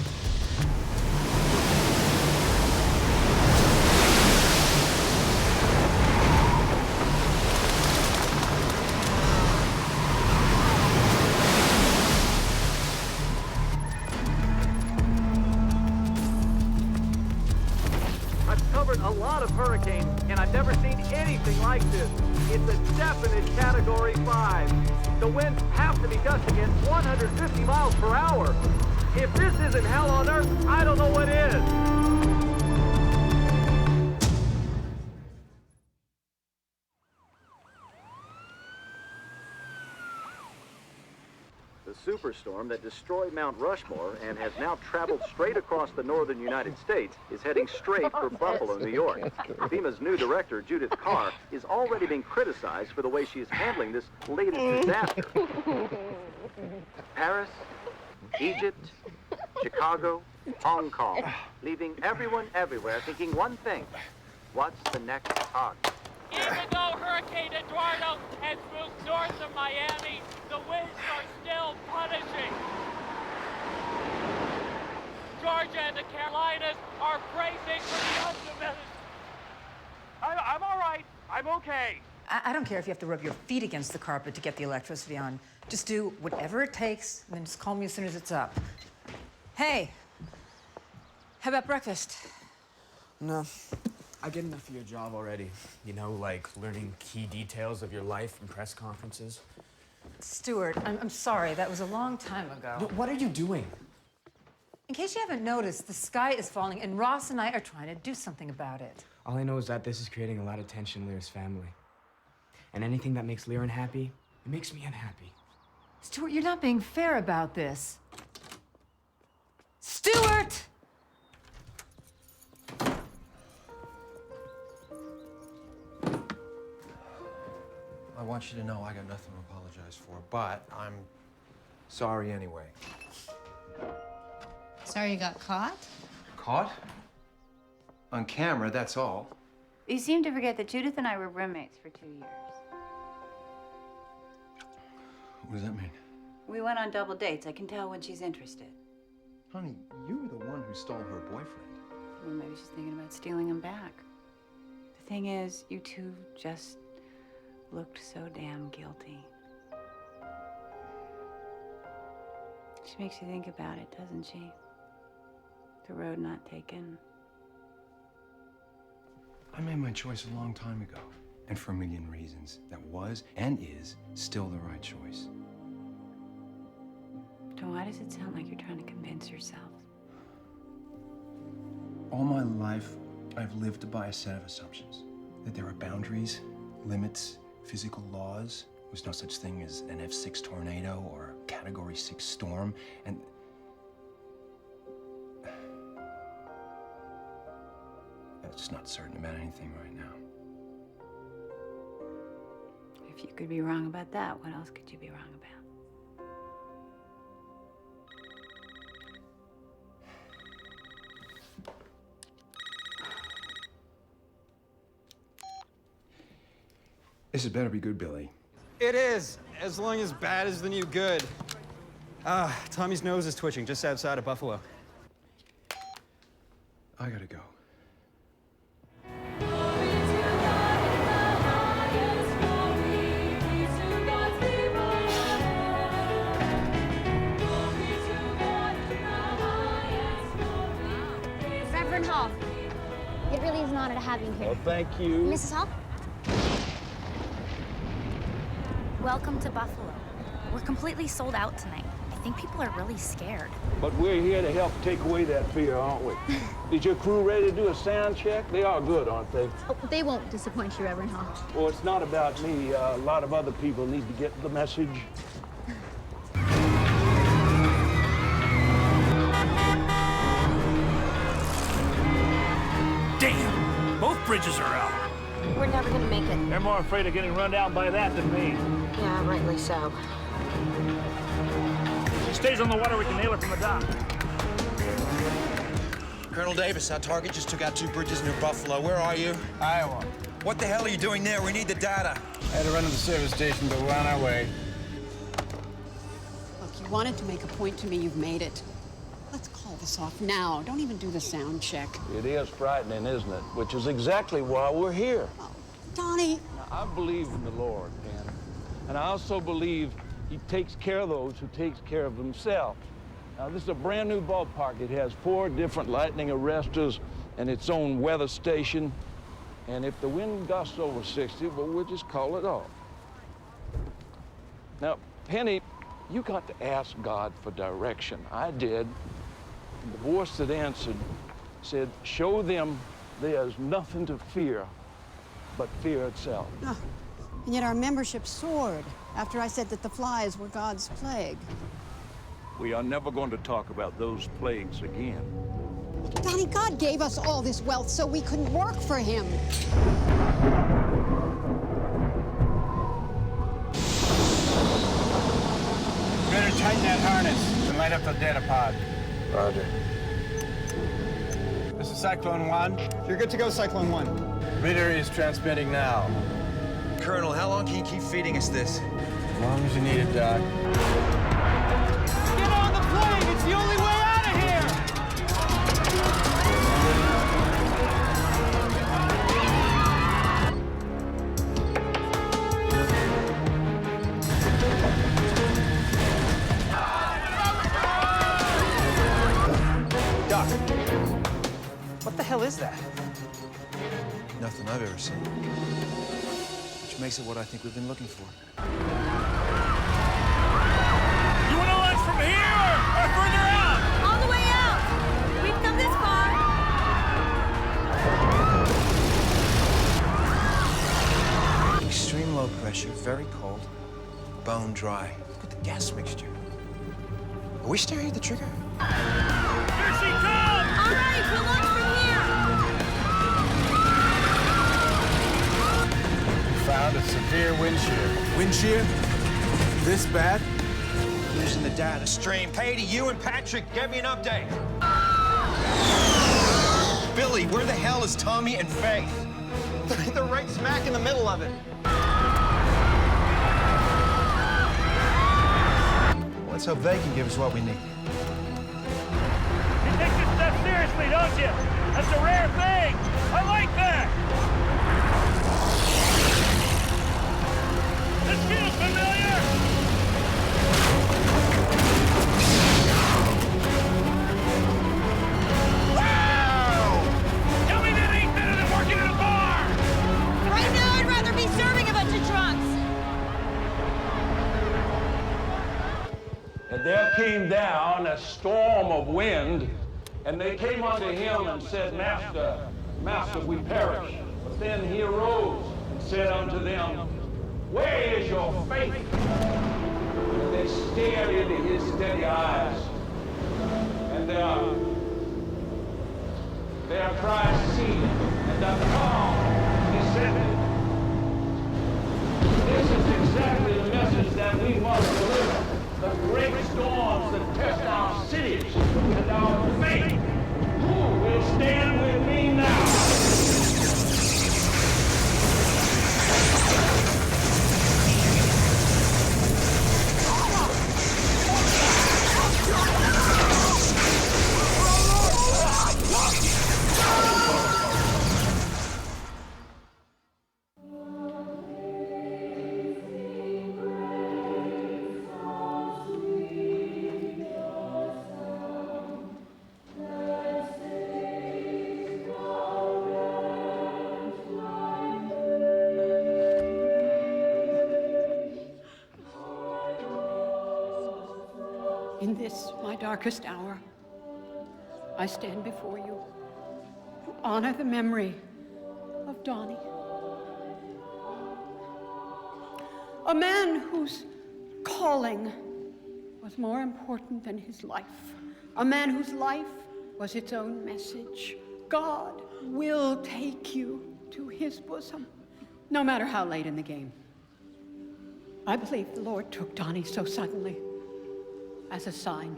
I've covered a lot of hurricanes, and I've never seen anything like this. It's a definite Category 5. The winds have to be gusting at 150 miles per hour. If this isn't hell on earth, I don't know what is. The superstorm that destroyed Mount Rushmore and has now traveled straight across the northern United States is heading straight for Buffalo, New York. FEMA's new director, Judith Carr, is already being criticized for the way she is handling this latest disaster. Paris, Egypt, Chicago, Hong Kong, leaving everyone everywhere thinking one thing: what's the next target? Even though Hurricane Eduardo has moved north of Miami, the winds are still punishing. Georgia and the Carolinas are bracing for the ultimate. I'm all right. I'm okay. I don't care if you have to rub your feet against the carpet to get the electricity on. Just do whatever it takes, and then just call me as soon as it's up. Hey, how about breakfast? No. I get enough of your job already. You know, like learning key details of your life in press conferences. Stuart, I'm sorry. That was a long time ago. No, what are you doing? In case you haven't noticed, the sky is falling, and Ross and I are trying to do something about it. All I know is that this is creating a lot of tension in Lear's family. And anything that makes Lear unhappy, it makes me unhappy. Stuart, you're not being fair about this. Stuart! I want you to know I got nothing to apologize for, but I'm sorry anyway. Sorry you got caught? Caught? On camera, that's all. You seem to forget that Judith and I were roommates for 2 years. What does that mean? We went on double dates. I can tell when she's interested. Honey, you were the one who stole her boyfriend. Well, maybe she's thinking about stealing him back. The thing is, you two just looked so damn guilty. She makes you think about it, doesn't she? The road not taken. I made my choice a long time ago, and for a million reasons. That was, and is, still the right choice. So why does it sound like you're trying to convince yourself? All my life, I've lived by a set of assumptions. That there are boundaries, limits, physical laws. There's no such thing as an F6 tornado or a Category 6 storm, and I'm just not certain about anything right now. If you could be wrong about that, what else could you be wrong about? This had better be good, Billy. It is, as long as bad is the new good. Tommy's nose is twitching just outside of Buffalo. I gotta go. Reverend Hall, it really is an honor to have you here. Well, thank you. Mrs. Hall? Welcome to Buffalo. We're completely sold out tonight. I think people are really scared. But we're here to help take away that fear, aren't we? Is your crew ready to do a sound check? They are good, aren't they? Oh, they won't disappoint you, Reverend Hall. Well, it's not about me. A lot of other people need to get the message. Damn! Both bridges are out. We're never gonna make it. They're more afraid of getting run down by that than me. Yeah, rightly so. If she stays on the water, we can nail her from the dock. Colonel Davis, our target just took out 2 bridges near Buffalo. Where are you? Iowa. What the hell are you doing there? We need the data. I had to run to the service station, but we're on our way. Look, you wanted to make a point to me, you've made it. Let's call this off now. Don't even do the sound check. It is frightening, isn't it? Which is exactly why we're here. Donnie! Now, I believe in the Lord, Ken. And I also believe he takes care of those who takes care of themselves. Now, this is a brand new ballpark. It has 4 different lightning arresters and its own weather station. And if the wind gusts over 60, well, we'll just call it off. Now, Penny, you got to ask God for direction. I did. And the voice that answered said, show them there's nothing to fear but fear itself. And yet our membership soared after I said that the flies were God's plague. We are never going to talk about those plagues again. Donnie, God gave us all this wealth so we couldn't work for him. Better tighten that harness and light up the data pod. Roger. This is Cyclone 1. You're good to go, Cyclone 1. Ritter is transmitting now. Colonel, how long can you keep feeding us this? As long as you need it, Doc. Get on the plane! It's the only way out of here! Doc, what the hell is that? Nothing I've ever seen. Which makes it what I think we've been looking for. You want to launch from here or further out? All the way out! We've come this far. Extreme low pressure, very cold, bone dry. Look at the gas mixture. Are we staring at the trigger? Here she comes! All right, we'll launch from here. Found a severe wind shear. Wind shear? This bad? Losing the data stream. Katie, you and Patrick, get me an update. Billy, where the hell is Tommy and Faith? They're right smack in the middle of it. Let's hope they can give us what we need. You take this stuff seriously, don't you? That's a rare thing. I like that. This feels familiar. Wow! Tell me that ain't better than working in a bar. Right now, I'd rather be serving a bunch of drunks. And there came down a storm of wind, and they came unto him and said, Master, Master, we perish. But then he arose and said unto them, Where is your faith? And they stared into his steady eyes, and their cries ceased, and a calm descended. This is exactly the message that we must deliver. The great storms that test our cities and our faith. Who will stand with me now? In this, my darkest hour, I stand before you to honor the memory of Donnie. A man whose calling was more important than his life. A man whose life was its own message. God will take you to his bosom, no matter how late in the game. I believe the Lord took Donnie so suddenly as a sign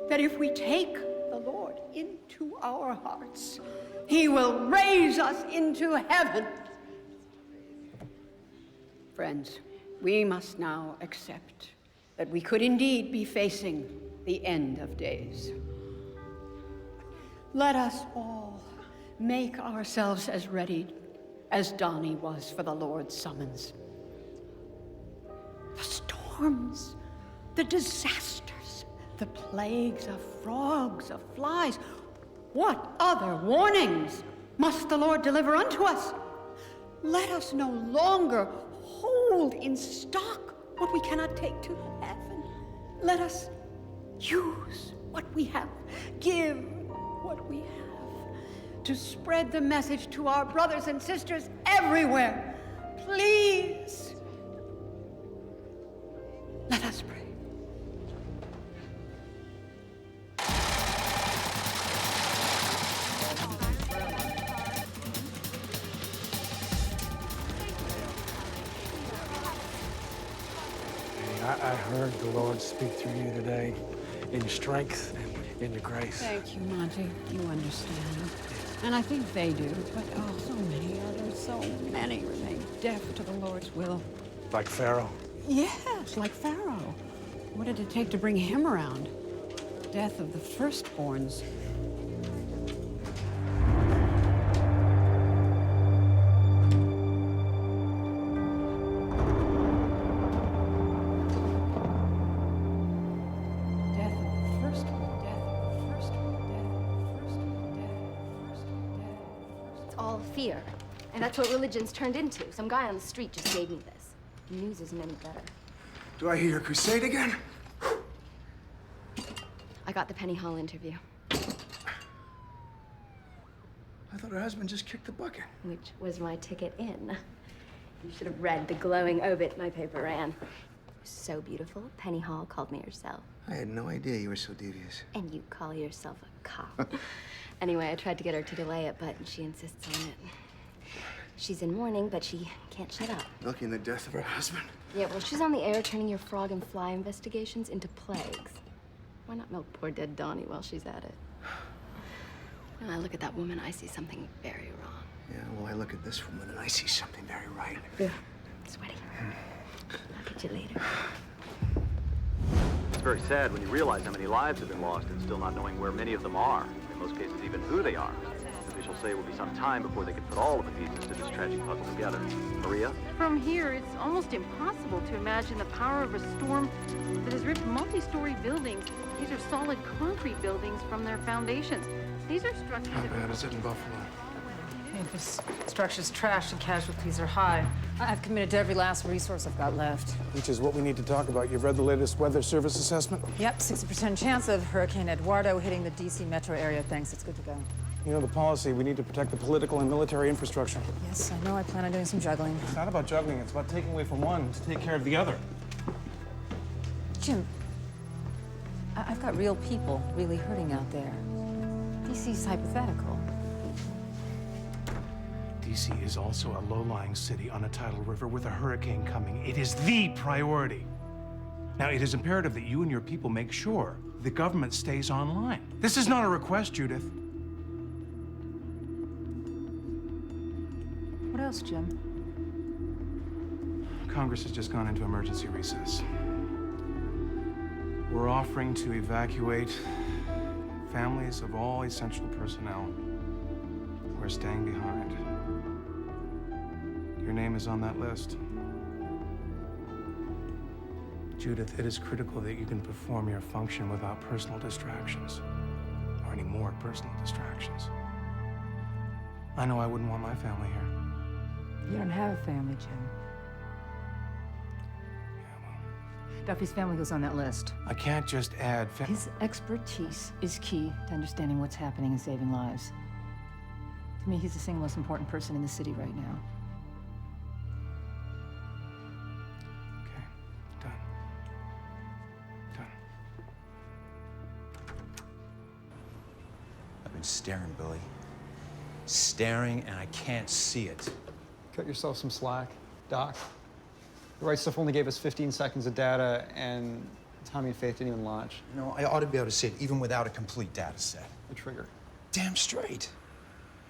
that if we take the Lord into our hearts, he will raise us into heaven. Friends, we must now accept that we could indeed be facing the end of days. Let us all make ourselves as ready as Donnie was for the Lord's summons. The storms, the disasters, the plagues of frogs, of flies. What other warnings must the Lord deliver unto us? Let us no longer hold in stock what we cannot take to heaven. Let us use what we have, give what we have, to spread the message to our brothers and sisters everywhere. Please, let us pray. I heard the Lord speak through you today in strength and in your grace. Thank you, Monty. You understand. And I think they do. But oh, so many others, so many remain deaf to the Lord's will. Like Pharaoh? Yes, like Pharaoh. What did it take to bring him around? Death of the firstborns. Fear. And that's what religion's turned into. Some guy on the street just gave me this. The news isn't any better. Do I hear your crusade again? I got the Penny Hall interview. I thought her husband just kicked the bucket. Which was my ticket in. You should have read the glowing obit my paper ran. It was so beautiful, Penny Hall called me herself. I had no idea you were so devious. And you call yourself a cop. Anyway, I tried to get her to delay it, but she insists on it. She's in mourning, but she can't shut up. Milking the death of her husband. Yeah, well, she's on the air turning your frog and fly investigations into plagues. Why not milk poor dead Donnie while she's at it? When I look at that woman, I see something very wrong. Yeah, well, I look at this woman and I see something very right. Yeah. Sweaty. I'll get you later. It's very sad when you realize how many lives have been lost and still not knowing where many of them are. In most cases, even who they are. Officials say it will be some time before they can put all of the pieces to this tragic puzzle together. Maria? From here, it's almost impossible to imagine the power of a storm that has ripped multi-story buildings. These are solid concrete buildings from their foundations. These are structures How bad is it in Buffalo? Hey, this structure's trashed and casualties are high. I've committed to every last resource I've got left. Which is what we need to talk about. You've read the latest Weather Service assessment? Yep, 60% chance of Hurricane Eduardo hitting the D.C. metro area. Thanks, it's good to go. You know the policy, we need to protect the political and military infrastructure. Yes, I know. I plan on doing some juggling. It's not about juggling, it's about taking away from one to take care of the other. Jim, I've got real people really hurting out there. D.C.'s hypothetical. D.C. is also a low-lying city on a tidal river with a hurricane coming. It is the priority. Now, it is imperative that you and your people make sure the government stays online. This is not a request, Judith. What else, Jim? Congress has just gone into emergency recess. We're offering to evacuate families of all essential personnel who are staying behind. Your name is on that list. Judith, it is critical that you can perform your function without personal distractions, or any more personal distractions. I know I wouldn't want my family here. You don't have a family, Jim. Duffy's family goes on that list. I can't just add His expertise is key to understanding what's happening and saving lives. To me, he's the single most important person in the city right now. Okay, done. I've been staring, Billy. Staring, and I can't see it. Cut yourself some slack, Doc. The right stuff only gave us 15 seconds of data, and Tommy and Faith didn't even launch. You know, I ought to be able to see it even without a complete data set. The trigger. Damn straight.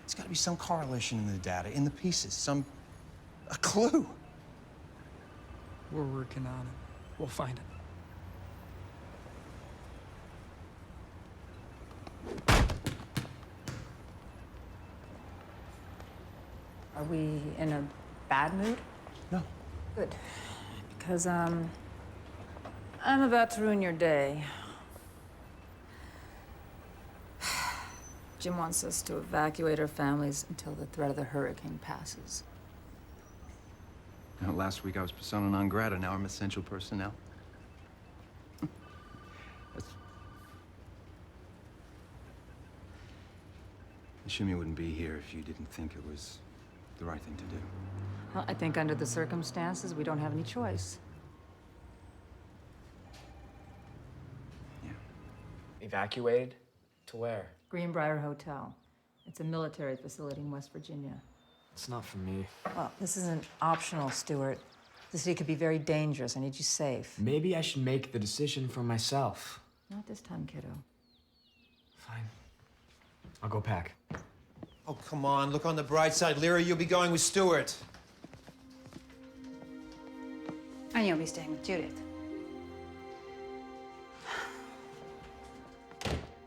There's got to be some correlation in the data, in the pieces, a clue. We're working on it. We'll find it. Are we in a bad mood? No. Good. Because, I'm about to ruin your day. Jim wants us to evacuate our families until the threat of the hurricane passes. You know, last week I was persona non grata, now I'm essential personnel. Assume you wouldn't be here if you didn't think it was the right thing to do. Well, I think under the circumstances, we don't have any choice. Evacuated? To where? Greenbrier Hotel. It's a military facility in West Virginia. It's not for me. Well, this isn't optional, Stuart. The city could be very dangerous. I need you safe. Maybe I should make the decision for myself. Not this time, kiddo. Fine. I'll go pack. Oh, come on. Look on the bright side. Lyra, you'll be going with Stuart. And you'll be staying with Judith.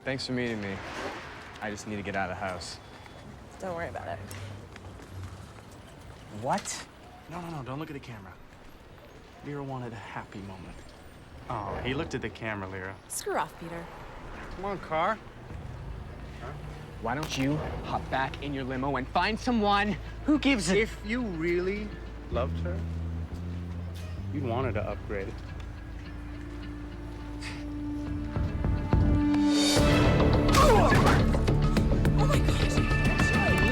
Thanks for meeting me. I just need to get out of the house. Don't worry about it. What? No, don't look at the camera. Lyra wanted a happy moment. Oh, he looked at the camera, Lyra. Screw off, Peter. Come on, car. Why don't you hop back in your limo and find someone who gives a... If you really loved her, you'd want her to upgrade. Oh my gosh!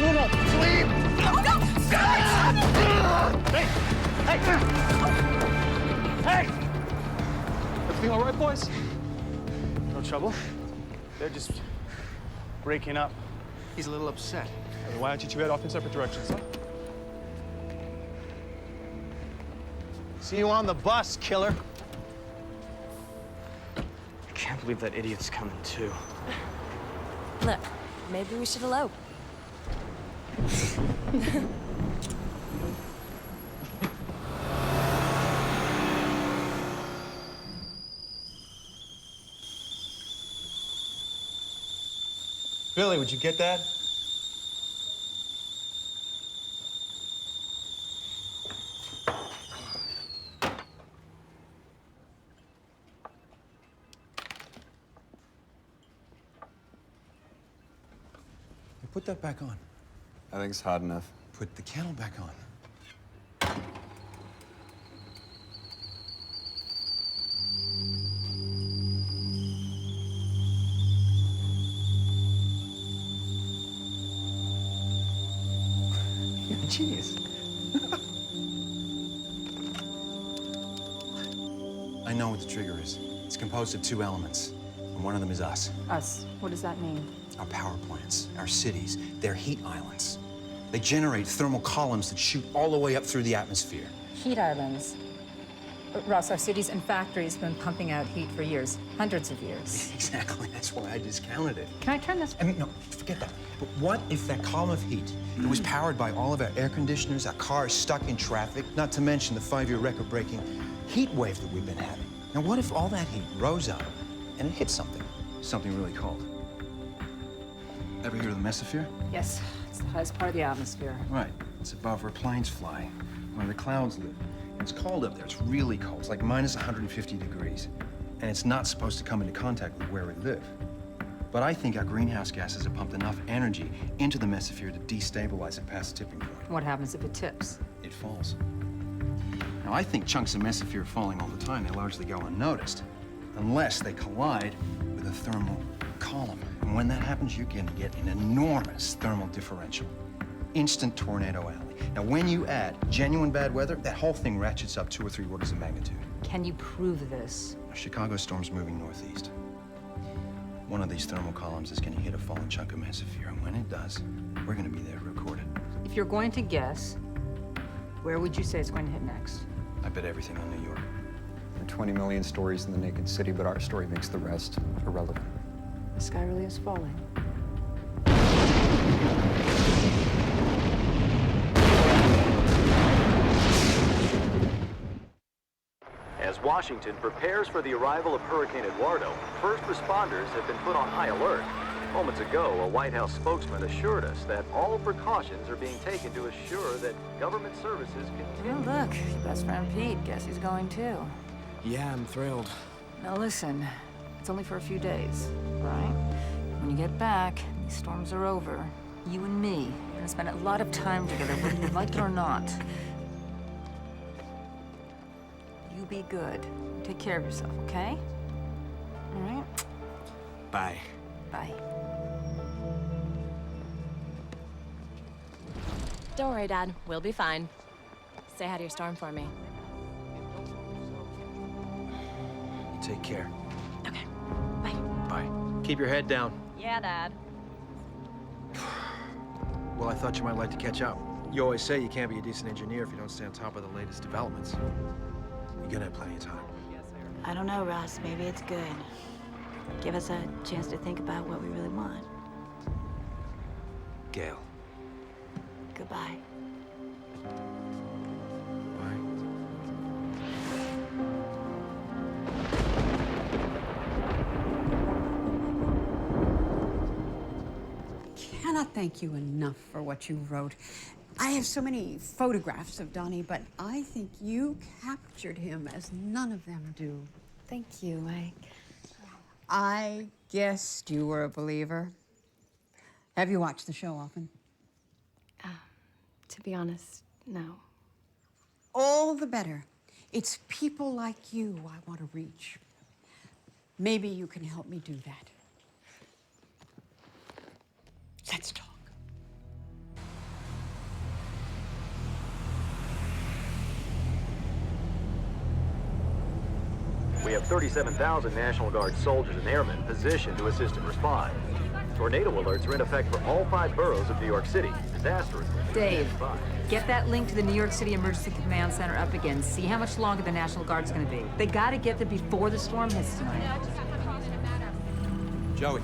Little flea! Oh no! Hey! Hey! Everything all right, boys? No trouble? They're just breaking up. He's a little upset. Why don't you two head off in separate directions, huh? See you on the bus, killer. I can't believe that idiot's coming, too. Look, maybe we should elope. Billy, would you get that? Put that back on. I think it's hot enough. Put the kettle back on. You're a genius. I know what the trigger is. It's composed of two elements, and one of them is us. Us? What does that mean? Our power plants, our cities, they're heat islands. They generate thermal columns that shoot all the way up through the atmosphere. Heat islands. Ross, our cities and factories have been pumping out heat for years, hundreds of years. Exactly, that's why I discounted it. Can I turn this? I mean, no, forget that. But what if that column of heat it was powered by all of our air conditioners, our cars stuck in traffic, not to mention the 5-year record-breaking heat wave that we've been having? Now, what if all that heat rose up and it hit something really cold? Ever hear of the mesosphere? Yes, it's the highest part of the atmosphere. Right. It's above where planes fly, where the clouds live. And it's cold up there. It's really cold. It's like minus 150 degrees. And it's not supposed to come into contact with where we live. But I think our greenhouse gases have pumped enough energy into the mesosphere to destabilize it past the tipping point. What happens if it tips? It falls. Now, I think chunks of mesosphere falling all the time. They largely go unnoticed, unless they collide with a thermal column. And when that happens, you're going to get an enormous thermal differential. Instant tornado alley. Now, when you add genuine bad weather, that whole thing ratchets up 2 or 3 orders of magnitude. Can you prove this? A Chicago storm's moving northeast. One of these thermal columns is going to hit a fallen chunk of mesosphere, and when it does, we're going to be there to record it. If you're going to guess, where would you say it's going to hit next? I bet everything on New York. There are 20 million stories in the naked city, but our story makes the rest irrelevant. The sky really is falling. As Washington prepares for the arrival of Hurricane Eduardo, first responders have been put on high alert. Moments ago, a White House spokesman assured us that all precautions are being taken to assure that government services continue. Oh, look, your best friend Pete. Guess he's going too. Yeah, I'm thrilled. Now listen, it's only for a few days, right? When you get back, these storms are over. You and me are gonna spend a lot of time together, whether you like it or not. You be good. Take care of yourself, okay? All right? Bye. Bye. Don't worry, Dad. We'll be fine. Say hi to your storm for me. You take care. Okay. Bye. Bye. Keep your head down. Yeah, Dad. Well, I thought you might like to catch up. You always say you can't be a decent engineer if you don't stay on top of the latest developments. You're gonna have plenty of time. I don't know, Ross. Maybe it's good. Give us a chance to think about what we really want. Gail. Goodbye. Cannot thank you enough for what you wrote. I have so many photographs of Donnie, but I think you captured him as none of them do. Thank you. I guessed you were a believer. Have you watched the show often? To be honest, no. All the better. It's people like you I want to reach. Maybe you can help me do that. Let's talk. We have 37,000 National Guard soldiers and airmen positioned to assist and respond. Tornado alerts are in effect for all 5 boroughs of New York City. Disaster. Dave, get that link to the New York City Emergency Command Center up again. See how much longer the National Guard's gonna be. They gotta get there before the storm hits tonight. Joey,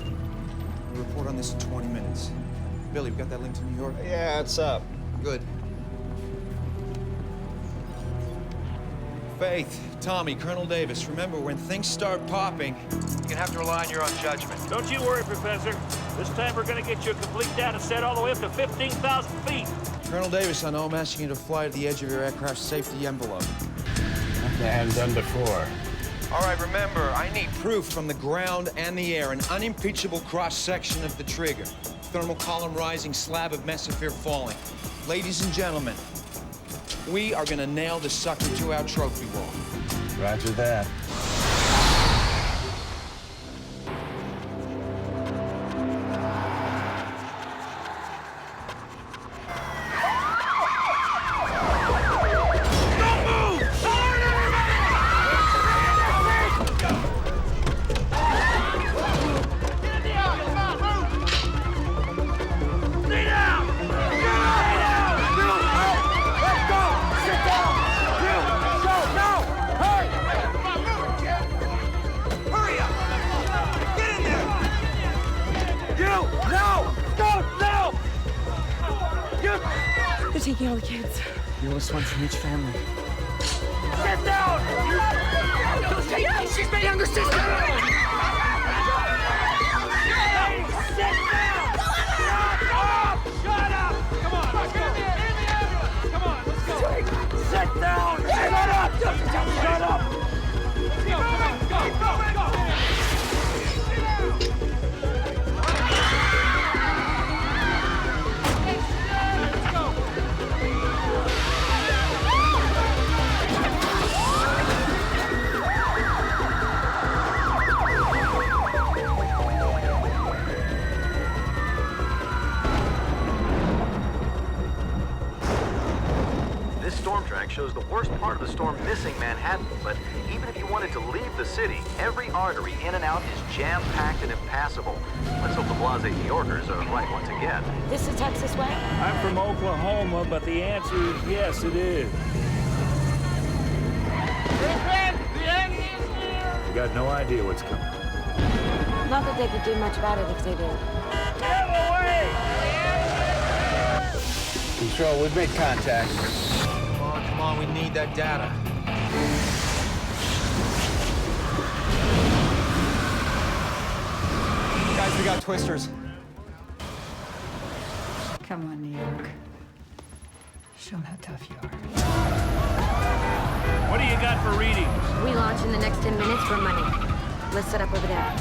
we'll report on this in 20 minutes. Billy, we got that link to New York? Yeah, it's up. Good. Faith, Tommy, Colonel Davis, remember, when things start popping, you're gonna have to rely on your own judgment. Don't you worry, Professor. This time we're gonna get you a complete data set all the way up to 15,000 feet. Colonel Davis, I know I'm asking you to fly to the edge of your aircraft's safety envelope. That hadn't done before. All right, remember, I need proof from the ground and the air, an unimpeachable cross-section of the trigger. Thermal column rising, slab of mesosphere falling. Ladies and gentlemen, we are gonna nail this sucker to our trophy wall. Roger that. They're taking all the kids. The oldest one from each family. Sit down! She's my younger sister! Sit down! Shut up! Come on, let's go! Come on, let's go! Sit down! Shut up! Shut up! Let's go, come on, go! This storm track shows the worst part of the storm missing Manhattan, but even if you wanted to leave the city, every artery in and out is jam-packed and impassable. Let's hope the blasé New Yorkers are right once again. This is Texas way? I'm from Oklahoma, but the answer is yes, it is. You got no idea what's coming. Not that they could do much about it if they did. Get away! Control, we've made contact. Come on, we need that data. Guys, we got twisters. Come on, New York. Show them how tough you are. What do you got for readings? We launch in the next 10 minutes for money. Let's set up over there.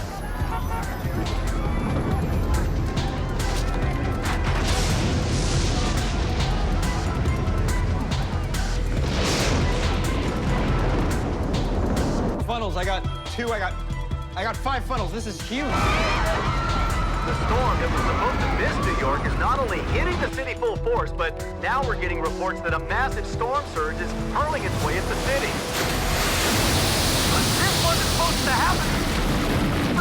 Funnels, I got 2, I got 5 funnels. This is huge. The storm that was supposed to miss New York is not only hitting the city full force, but now we're getting reports that a massive storm surge is hurling its way at the city. But this wasn't supposed to happen.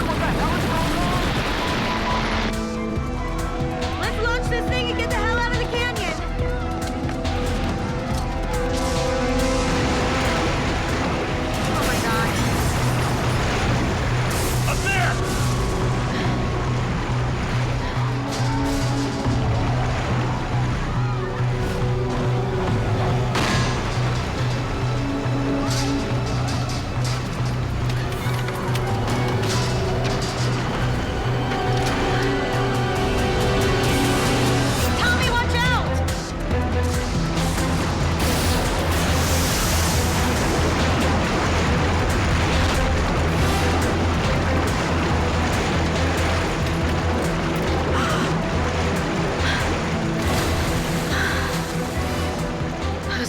What the hell is going on? Let's launch this thing and get the hell out of the canyon.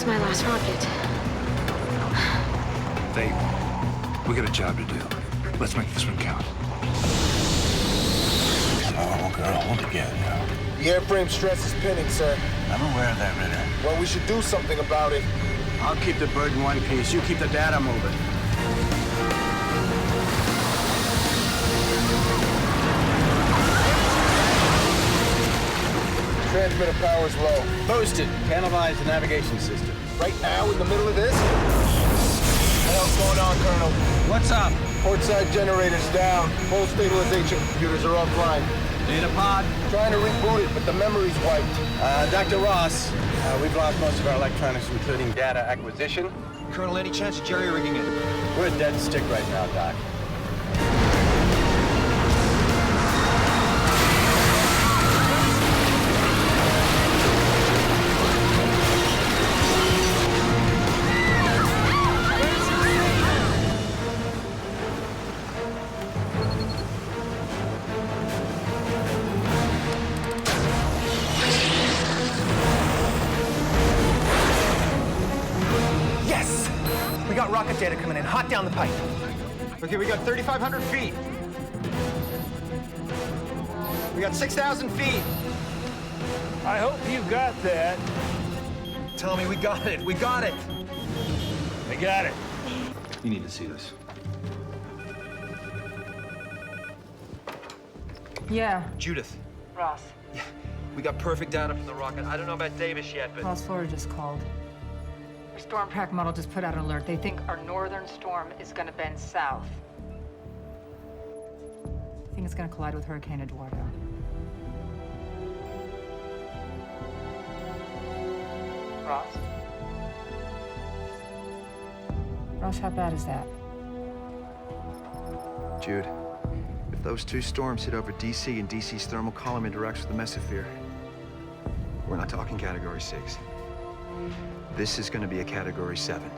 my last rocket. Faith, we got a job to do. Let's make this one count. Oh, girl, hold together now. The airframe stress is pinning, sir. I'm aware of that, Ritter. Well, we should do something about it. I'll keep the bird in one piece. You keep the data moving. Transmitter power's low. Boosted. Cannibalize the navigation system. Right now, in the middle of this? What else going on, Colonel? What's up? Portside generator's down. Full stabilization computers are offline. Data pod? Trying to reboot it, but the memory's wiped. Dr. Ross, we've lost most of our electronics, including data acquisition. Colonel, any chance of jerry-rigging it? We're a dead stick right now, Doc. Rocket data coming in, hot down the pipe. Okay, we got 3,500 feet. We got 6,000 feet. I hope you got that. Tell me we got it. We got it. I got it. You need to see this. Yeah. Judith, Ross. we got perfect data from the rocket. I don't know about Davis yet, but... Ross, Florida just called. Our storm track model just put out an alert. They think our northern storm is going to bend south. I think it's going to collide with Hurricane Eduardo. Ross? Ross, how bad is that? Jude, if those two storms hit over DC and DC's thermal column interacts with the mesosphere, we're not talking Category 6. This is going to be a Category 7.